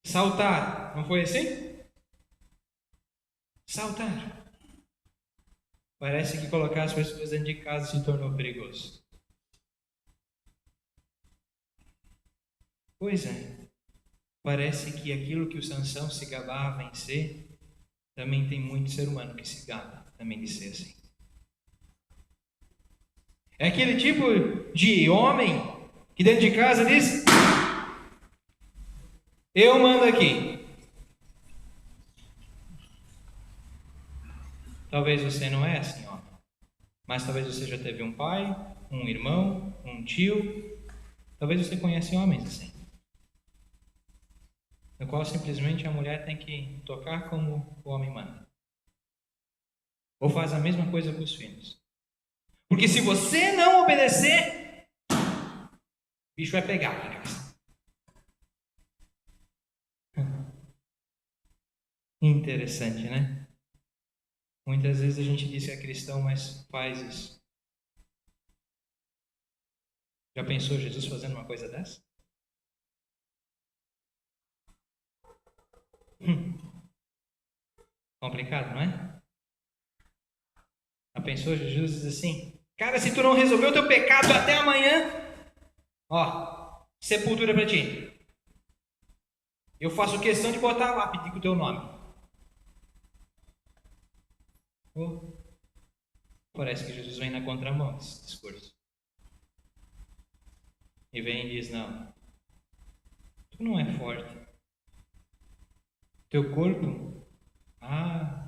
saltaram. Não foi assim? Saltaram. Parece que colocar as pessoas dentro de casa se tornou perigoso. Pois é. Parece que aquilo que o Sansão se gabava em ser, também tem muito ser humano que se gaba também de ser assim. É aquele tipo de homem que dentro de casa diz: eu mando aqui. Talvez você não é assim, ó. Mas talvez você já teve um pai, um irmão, um tio. Talvez você conheça homens assim, no qual simplesmente a mulher tem que tocar como o homem manda. Ou faz a mesma coisa com os filhos. Porque se você não obedecer, o bicho vai pegar aqui em casa. Interessante, né? Muitas vezes a gente diz que é cristão, mas faz isso. Já pensou Jesus fazendo uma coisa dessa? Complicado, não é? Já pensou Jesus diz assim: cara, se tu não resolver o teu pecado até amanhã, ó, sepultura para ti. Eu faço questão de botar lá, pedir com o teu nome. Oh, parece que Jesus vem na contramão desse discurso. E vem e diz: não, tu não é forte. Teu corpo,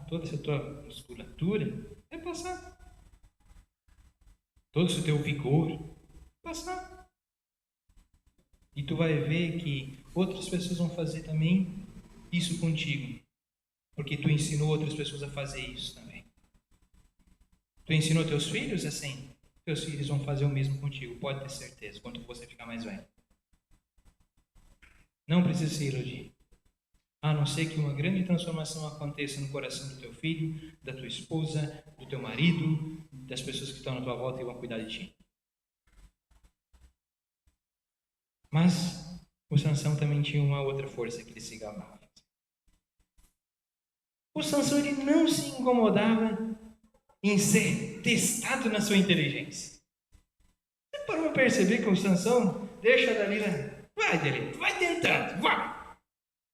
toda essa tua musculatura vai passar. Todo esse teu vigor vai passar. E tu vai ver que outras pessoas vão fazer também isso contigo. Porque tu ensinou outras pessoas a fazer isso também. Tu ensinou teus filhos assim? Teus filhos vão fazer o mesmo contigo, pode ter certeza, quando você ficar mais velho. Não precisa se iludir. A não ser que uma grande transformação aconteça no coração do teu filho, da tua esposa, do teu marido, das pessoas que estão na tua volta e vão cuidar de ti. Mas o Sansão também tinha uma outra força que ele se gabava. O Sansão ele não se incomodava em ser testado na sua inteligência. Você parou para perceber que o Sansão deixa a Dalila: vai, Dalila, vai tentando, vai.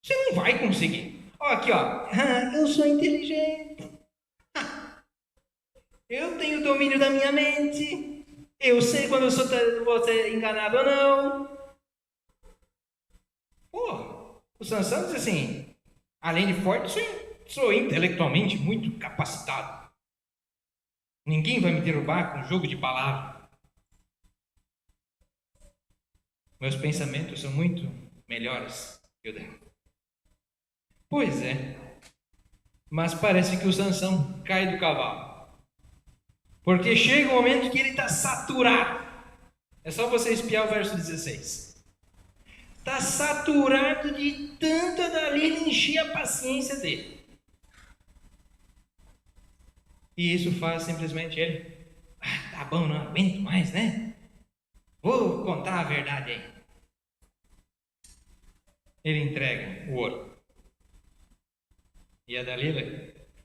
Você não vai conseguir. Ó, aqui, ó. Eu sou inteligente. Eu tenho domínio da minha mente. Eu sei quando eu vou ser enganado ou não. Pô, o Sansão diz assim: além de forte, sou intelectualmente muito capacitado. Ninguém vai me derrubar com jogo de palavras. Meus pensamentos são muito melhores que o dela. Pois é. Mas parece que o Sansão cai do cavalo. Porque chega um momento que ele está saturado. É só você espiar o verso 16. Está saturado de tanta Dalila encher a paciência dele. E isso faz simplesmente ele, tá bom, não aguento mais, né? Vou contar a verdade aí. Ele entrega o ouro. E a Dalila,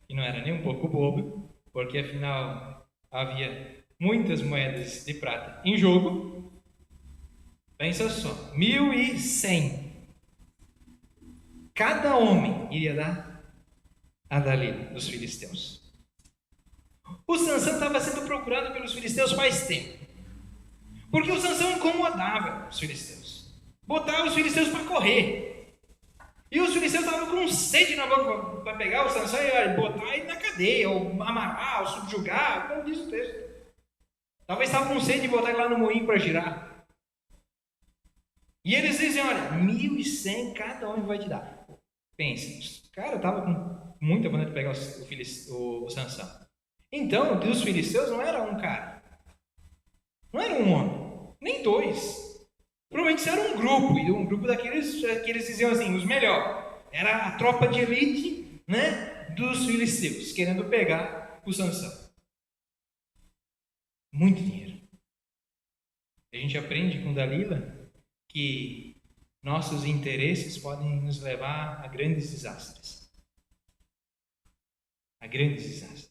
que não era nem um pouco bobo, porque afinal havia muitas moedas de prata em jogo, pensa só, 1.100. Cada homem iria dar a Dalila dos filisteus. O Sansão estava sendo procurado pelos filisteus faz tempo. Porque o Sansão incomodava os filisteus. Botava os filisteus para correr. E os filisteus estavam com sede na boca para pegar o Sansão e botar ele na cadeia, ou amarrar, ou subjugar, como diz o texto. Talvez estavam com sede de botar ele lá no moinho para girar. E eles dizem, olha, 1.100 cada homem vai te dar. Pense, os caras estavam com muita vontade de pegar o Sansão. Então, dos filisteus não era um cara. Não era um homem. Nem dois. Provavelmente isso era um grupo. E um grupo daqueles que eles diziam assim, os melhores. Era a tropa de elite, né, dos filisteus, querendo pegar o Sansão. Muito dinheiro. A gente aprende com Dalila que nossos interesses podem nos levar a grandes desastres. A grandes desastres.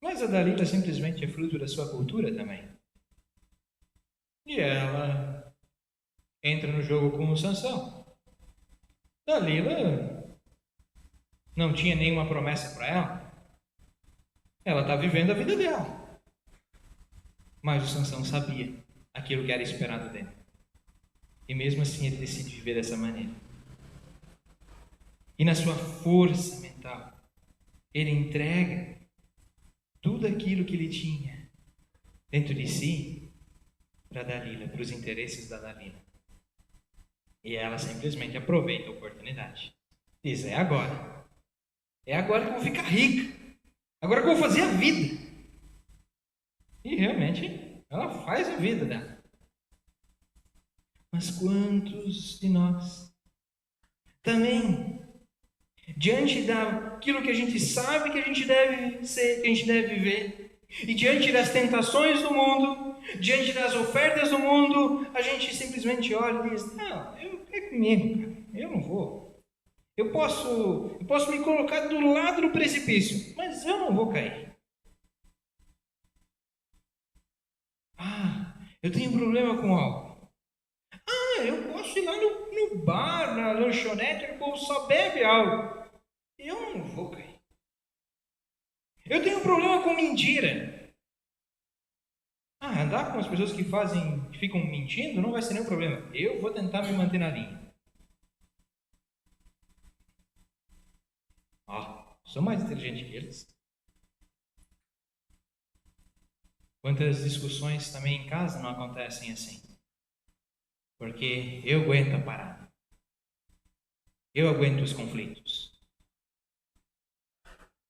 Mas a Dalila simplesmente é fruto da sua cultura também. E ela entra no jogo com o Sansão. Dalila não tinha nenhuma promessa para ela. Ela está vivendo a vida dela. Mas o Sansão sabia aquilo que era esperado dele. E mesmo assim ele decide viver dessa maneira. E na sua força mental, ele entrega tudo aquilo que ele tinha dentro de si para Dalila, para os interesses da Dalila. E ela simplesmente aproveita a oportunidade. Diz, é agora. É agora que eu vou ficar rica. Agora que eu vou fazer a vida. E realmente, ela faz a vida dela. Mas quantos de nós também, diante daquilo que a gente sabe que a gente deve ser, que a gente deve viver, e diante das tentações do mundo, diante das ofertas do mundo, a gente simplesmente olha e diz, não, é comigo, cara. Eu não vou. Eu posso me colocar do lado do precipício, mas eu não vou cair. Eu tenho problema com álcool. Eu posso ir lá no bar, na lanchonete, o povo só bebe álcool. Eu não vou cair. Eu tenho problema com mentira. Andar com as pessoas que ficam mentindo não vai ser nenhum problema. Eu vou tentar me manter na linha. Sou mais inteligente que eles. Quantas discussões também em casa não acontecem assim? Porque eu aguento a parada. Eu aguento os conflitos.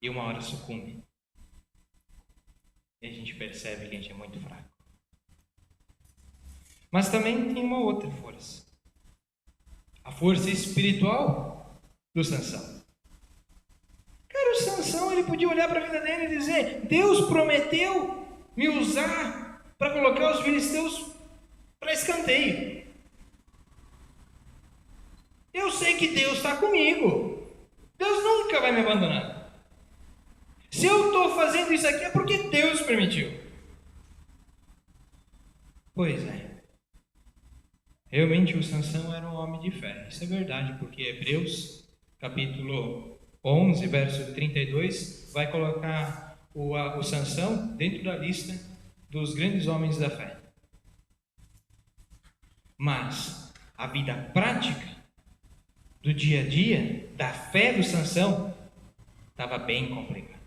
E uma hora sucumbe. E a gente percebe que a gente é muito fraco. Mas também tem uma outra força. A força espiritual do Sansão. Cara, o Sansão, ele podia olhar para a vida dele e dizer, Deus prometeu me usar para colocar os filisteus para escanteio. Eu sei que Deus está comigo. Deus nunca vai me abandonar. Se eu estou fazendo isso aqui é porque Deus permitiu. Pois é. Realmente o Sansão era um homem de fé. Isso é verdade, porque Hebreus, capítulo 11, verso 32, vai colocar o Sansão dentro da lista dos grandes homens da fé. Mas a vida prática do dia a dia, da fé do Sansão, estava bem complicada.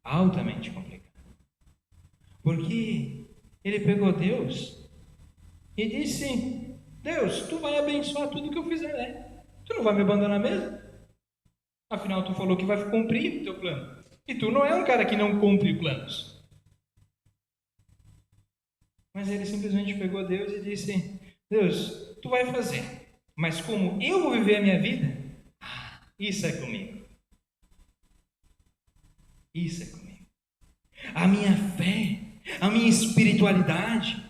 Altamente complicada. Porque ele pegou Deus e disse, Deus, tu vai abençoar tudo que eu fizer, né? Tu não vai me abandonar mesmo? Afinal, tu falou que vai cumprir o teu plano. E tu não é um cara que não cumpre planos. Mas ele simplesmente pegou Deus e disse, Deus, tu vai fazer. Mas como eu vou viver a minha vida, isso é comigo. Isso é comigo. a minha fé, a minha espiritualidade.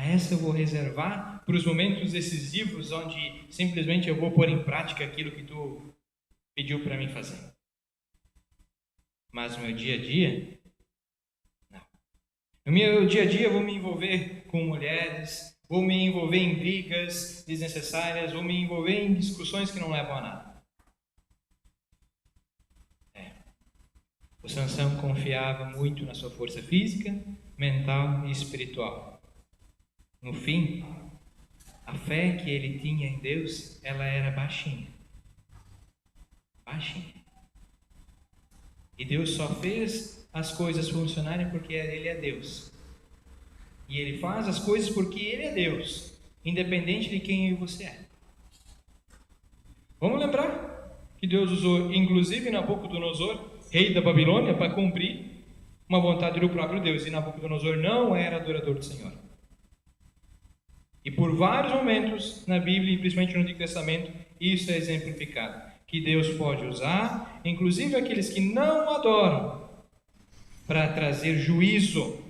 Essa eu vou reservar para os momentos decisivos onde simplesmente eu vou pôr em prática aquilo que tu pediu para mim fazer. Mas no meu dia a dia, não. No meu dia a dia eu vou me envolver com mulheres, vou me envolver em brigas desnecessárias, vou me envolver em discussões que não levam a nada. O Sansão confiava muito na sua força física, mental e espiritual. No fim, a fé que ele tinha em Deus, ela era baixinha. Baixinha. E Deus só fez as coisas funcionarem porque Ele é Deus. E Ele faz as coisas porque Ele é Deus, independente de quem você é. Vamos lembrar que Deus usou, inclusive, Nabucodonosor, rei da Babilônia, para cumprir uma vontade do próprio Deus. E Nabucodonosor não era adorador do Senhor. E por vários momentos na Bíblia, e principalmente no Antigo Testamento, isso é exemplificado. Que Deus pode usar, inclusive aqueles que não adoram, para trazer juízo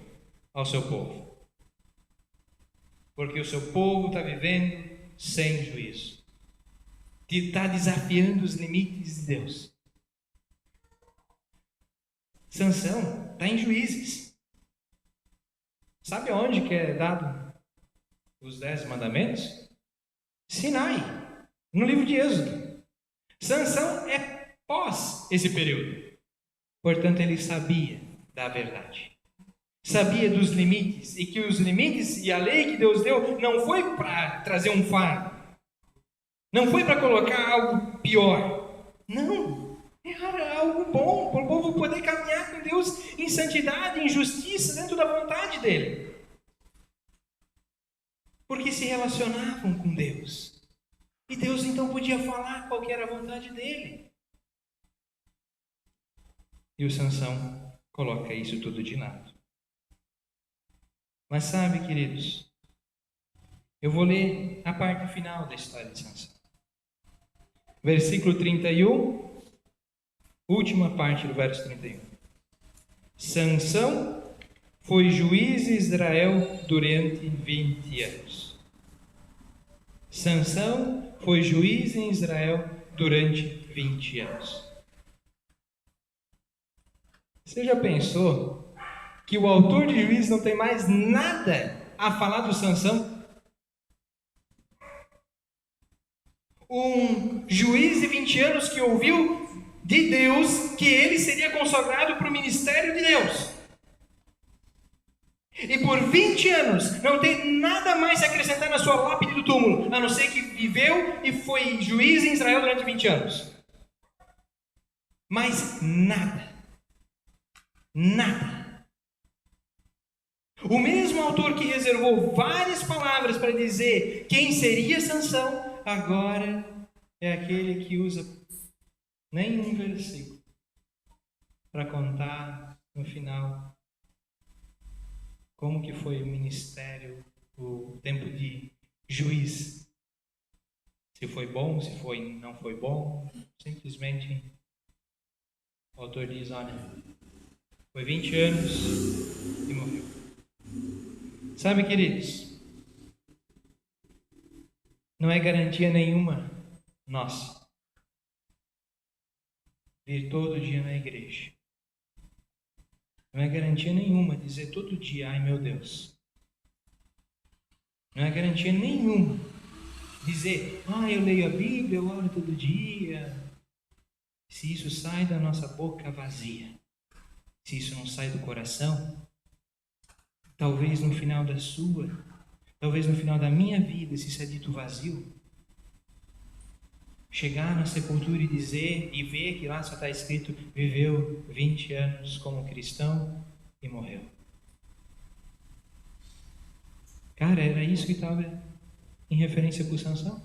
ao seu povo. Porque o seu povo está vivendo sem juízo. Está desafiando os limites de Deus. Sansão está em Juízes. Sabe onde que é dado os 10 mandamentos? Sinai, no livro de Êxodo. Sansão é pós esse período. Portanto, ele sabia da verdade. Sabia dos limites. E que os limites e a lei que Deus deu não foi para trazer um fardo. Não foi para colocar algo pior. Não. Era algo bom para o povo poder caminhar com Deus em santidade, em justiça, dentro da vontade dele. Porque se relacionavam com Deus. E Deus então podia falar qual que era a vontade dele. E o Sansão coloca isso tudo de lado. Mas sabe, queridos, eu vou ler a parte final da história de Sansão. Versículo 31, última parte do verso 31. Sansão foi juiz em Israel durante 20 anos. Sansão foi juiz em Israel durante 20 anos. Você já pensou que o autor de Juízes não tem mais nada a falar do Sansão? Um juiz de 20 anos que ouviu de Deus que ele seria consagrado para o ministério de Deus. E por 20 anos não tem nada mais a acrescentar na sua lápide do túmulo, a não ser que viveu e foi juiz em Israel durante 20 anos. Mas nada. Nada. O mesmo autor que reservou várias palavras para dizer quem seria Sansão, agora é aquele que usa nem um versículo para contar no final como que foi o ministério, o tempo de juiz. Se foi bom, se não foi bom. Simplesmente o autor diz, olha, foi 20 anos e morreu. Sabe, queridos, não é garantia nenhuma nossa vir todo dia na igreja. Não é garantia nenhuma dizer todo dia, ai meu Deus. Não é garantia nenhuma dizer, eu leio a Bíblia, eu oro todo dia. Se isso sai da nossa boca vazia, se isso não sai do coração, talvez no final da sua, talvez no final da minha vida, se isso é dito vazio, chegar na sepultura e dizer, e ver que lá só está escrito, viveu 20 anos como cristão e morreu. Cara, era isso que estava em referência para o Sansão.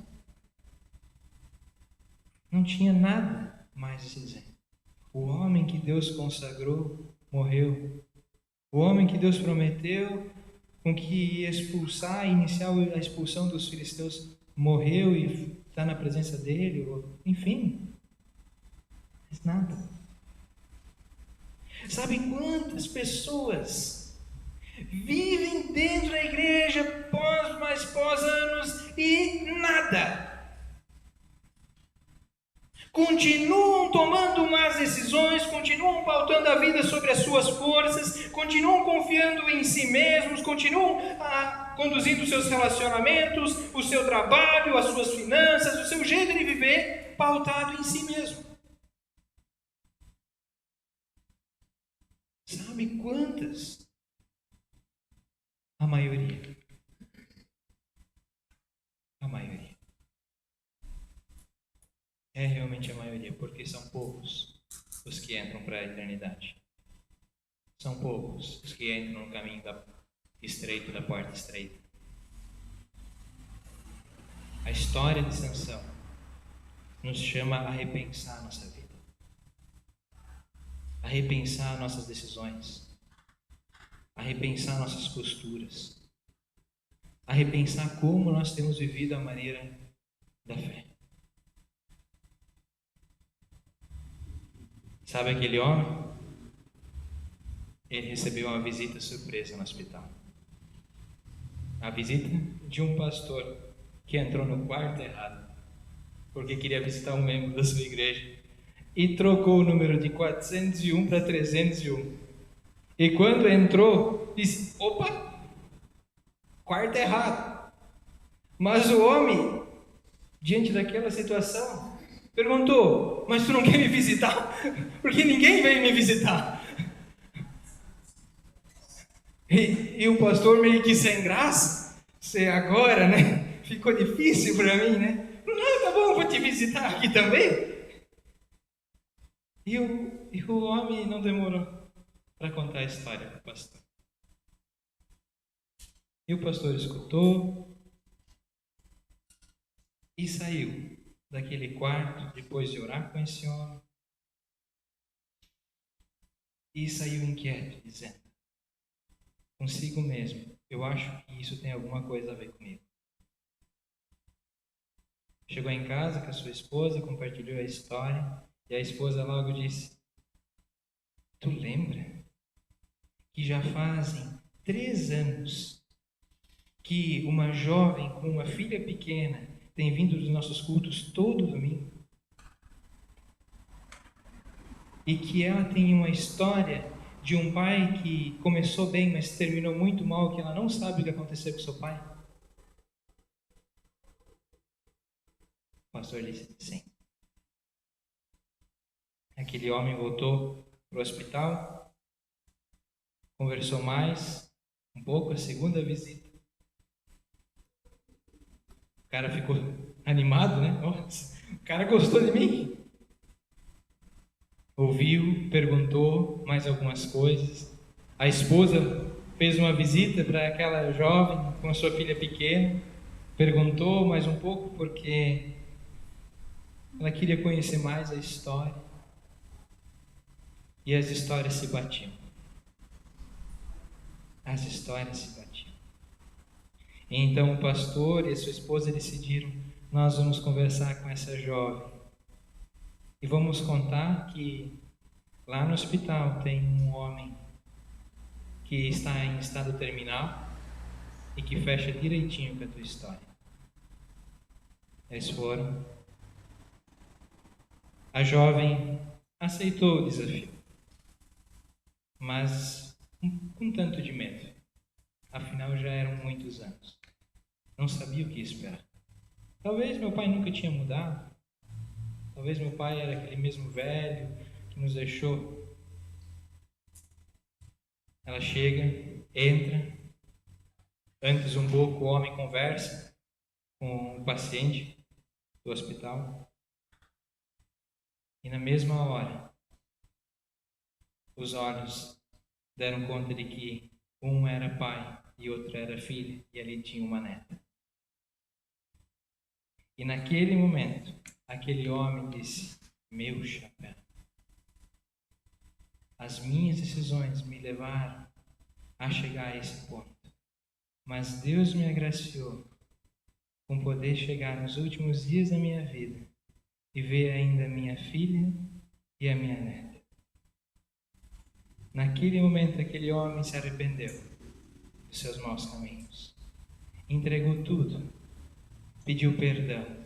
Não tinha nada mais a se dizer. O homem que Deus consagrou morreu. O homem que Deus prometeu com que ia expulsar, iniciar a expulsão dos filisteus, morreu e está na presença dele, enfim, mas nada. Sabe quantas pessoas vivem dentro da igreja pós anos e nada? Continuam tomando más decisões, continuam pautando a vida sobre as suas forças, continuam confiando em si mesmos, continuam conduzindo os seus relacionamentos, o seu trabalho, as suas finanças, o seu jeito de viver, pautado em si mesmo. Sabe quantas? A maioria. A maioria. É realmente a maioria, porque são poucos os que entram para a eternidade. São poucos os que entram no caminho estreito, da porta estreita. A história de Sansão nos chama a repensar a nossa vida, a repensar nossas decisões, a repensar nossas posturas, a repensar como nós temos vivido a maneira da fé. Sabe aquele homem? Ele recebeu uma visita surpresa no hospital. A visita de um pastor que entrou no quarto errado, porque queria visitar um membro da sua igreja, e trocou o número de 401 para 301. E quando entrou, disse: opa, quarto errado. Mas o homem, diante daquela situação, perguntou: mas tu não quer me visitar? Porque ninguém veio me visitar. E o pastor meio que sem graça, se agora, né? Ficou difícil para mim, né? Não, tá bom, vou te visitar aqui também. E o homem não demorou para contar a história para o pastor. E o pastor escutou e saiu daquele quarto, depois de orar com esse homem, e saiu inquieto, dizendo consigo mesmo: eu acho que isso tem alguma coisa a ver comigo. Chegou em casa com a sua esposa, compartilhou a história, e a esposa logo disse: tu lembra que já fazem 3 anos que uma jovem com uma filha pequena tem vindo dos nossos cultos todo domingo? E que ela tem uma história de um pai que começou bem, mas terminou muito mal, que ela não sabe o que aconteceu com seu pai? O pastor disse: sim. Aquele homem voltou para o hospital, conversou mais um pouco, a segunda visita. O cara ficou animado, né? Nossa, o cara gostou de mim. Ouviu, perguntou mais algumas coisas. A esposa fez uma visita para aquela jovem com a sua filha pequena, perguntou mais um pouco porque ela queria conhecer mais a história. E as histórias se batiam. As histórias se batiam. E então o pastor e a sua esposa decidiram: nós vamos conversar com essa jovem. E vamos contar que lá no hospital tem um homem que está em estado terminal e que fecha direitinho com a tua história. Eles foram. A jovem aceitou o desafio, mas com tanto de medo. Afinal, já eram muitos anos. Não sabia o que esperar. Talvez meu pai nunca tinha mudado. Talvez meu pai era aquele mesmo velho que nos deixou. Ela chega, entra. Antes um pouco o homem conversa com o paciente do hospital. E na mesma hora, os olhos deram conta de que um era pai e outro era filha, e ali tinha uma neta. E naquele momento, aquele homem disse: meu chapéu, as minhas decisões me levaram a chegar a esse ponto, mas Deus me agraciou com poder chegar nos últimos dias da minha vida e ver ainda minha filha e a minha neta. Naquele momento, aquele homem se arrependeu dos seus maus caminhos, entregou tudo, pediu perdão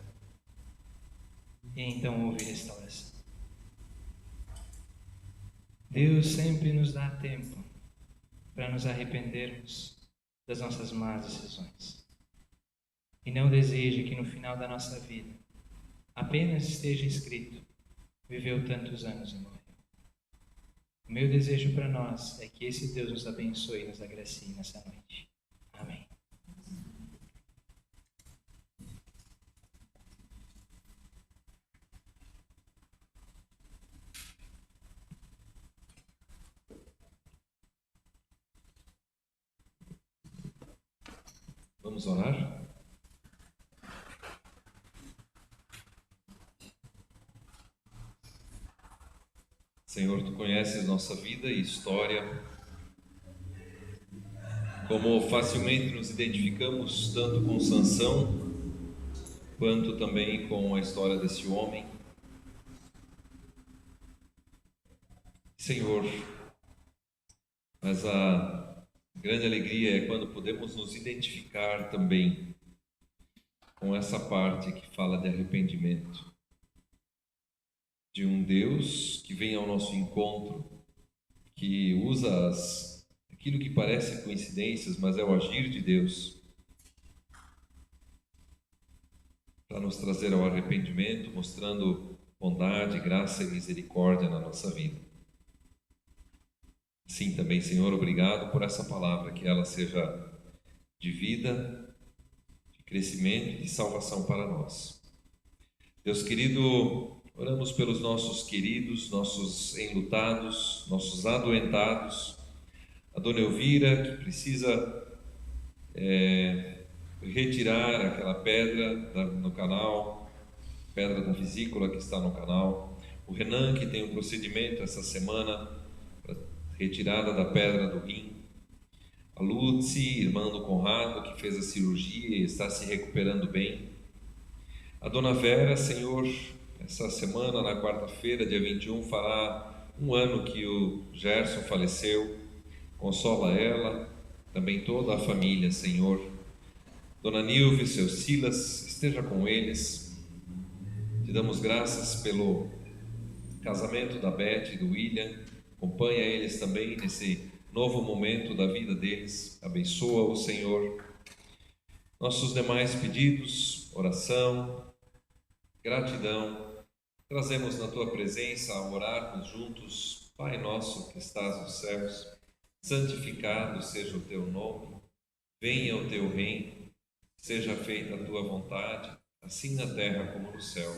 e então houve restauração. Deus sempre nos dá tempo para nos arrependermos das nossas más decisões. E não deseja que no final da nossa vida apenas esteja escrito: viveu tantos anos e morreu. O meu desejo para nós é que esse Deus nos abençoe e nos agracie nessa noite. Amém. Vamos orar? Senhor, Tu conheces nossa vida e história, como facilmente nos identificamos tanto com Sansão, quanto também com a história desse homem. Senhor, mas a grande alegria é quando podemos nos identificar também com essa parte que fala de arrependimento, de um Deus que vem ao nosso encontro, que usa aquilo que parece coincidências, mas é o agir de Deus para nos trazer ao arrependimento, mostrando bondade, graça e misericórdia na nossa vida. Sim, também, Senhor, obrigado por essa palavra, que ela seja de vida, de crescimento e de salvação para nós. Deus querido, oramos pelos nossos queridos, nossos enlutados, nossos adoentados, a Dona Elvira, que precisa retirar aquela pedra no canal, pedra da vesícula que está no canal, o Renan, que tem um procedimento essa semana, retirada da pedra do rim, a Lutzi, irmã do Conrado, que fez a cirurgia e está se recuperando bem, a Dona Vera, Senhor, essa semana, na quarta-feira, dia 21, fará um ano que o Gerson faleceu. Consola ela, também toda a família, Senhor. Dona Nilve, seu Silas, esteja com eles. Te damos graças pelo casamento da Beth e do William. Acompanha eles também nesse novo momento da vida deles. Abençoa o Senhor. Nossos demais pedidos, oração, gratidão, trazemos na Tua presença ao orarmos juntos. Pai nosso que estás nos céus, santificado seja o Teu nome, venha o Teu reino, seja feita a Tua vontade, assim na terra como no céu.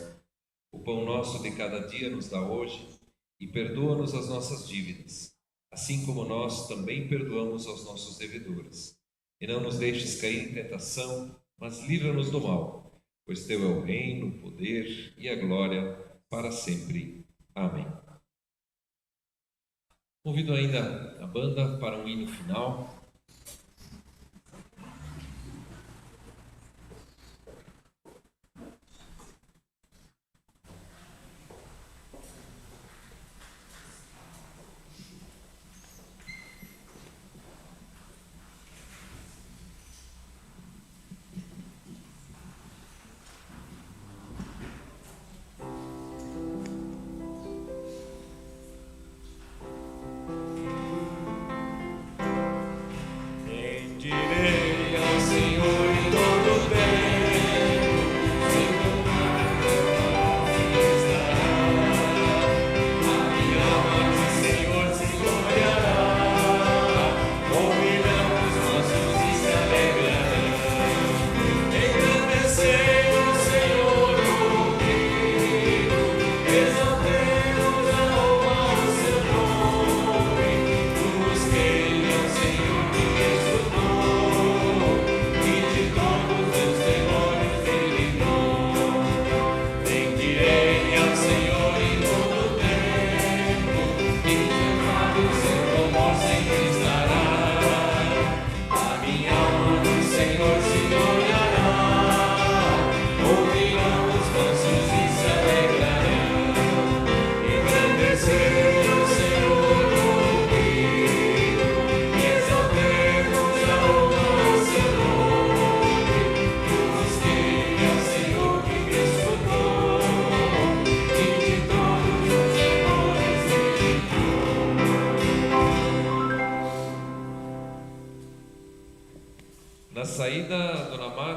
O pão nosso de cada dia nos dá hoje, e perdoa-nos as nossas dívidas, assim como nós também perdoamos aos nossos devedores. E não nos deixes cair em tentação, mas livra-nos do mal, pois Teu é o reino, o poder e a glória para sempre. Amém. Convido ainda a banda para um hino final.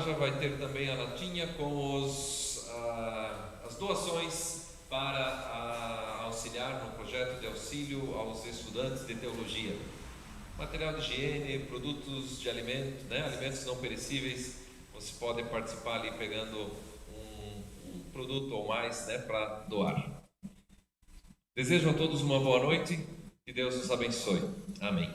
loja vai ter também a latinha com as doações para auxiliar no projeto de auxílio aos estudantes de teologia. Material de higiene, produtos de alimento, né? Alimentos não perecíveis. Você pode participar ali pegando um produto ou mais, né, para doar. Desejo a todos uma boa noite. Que Deus os abençoe. Amém.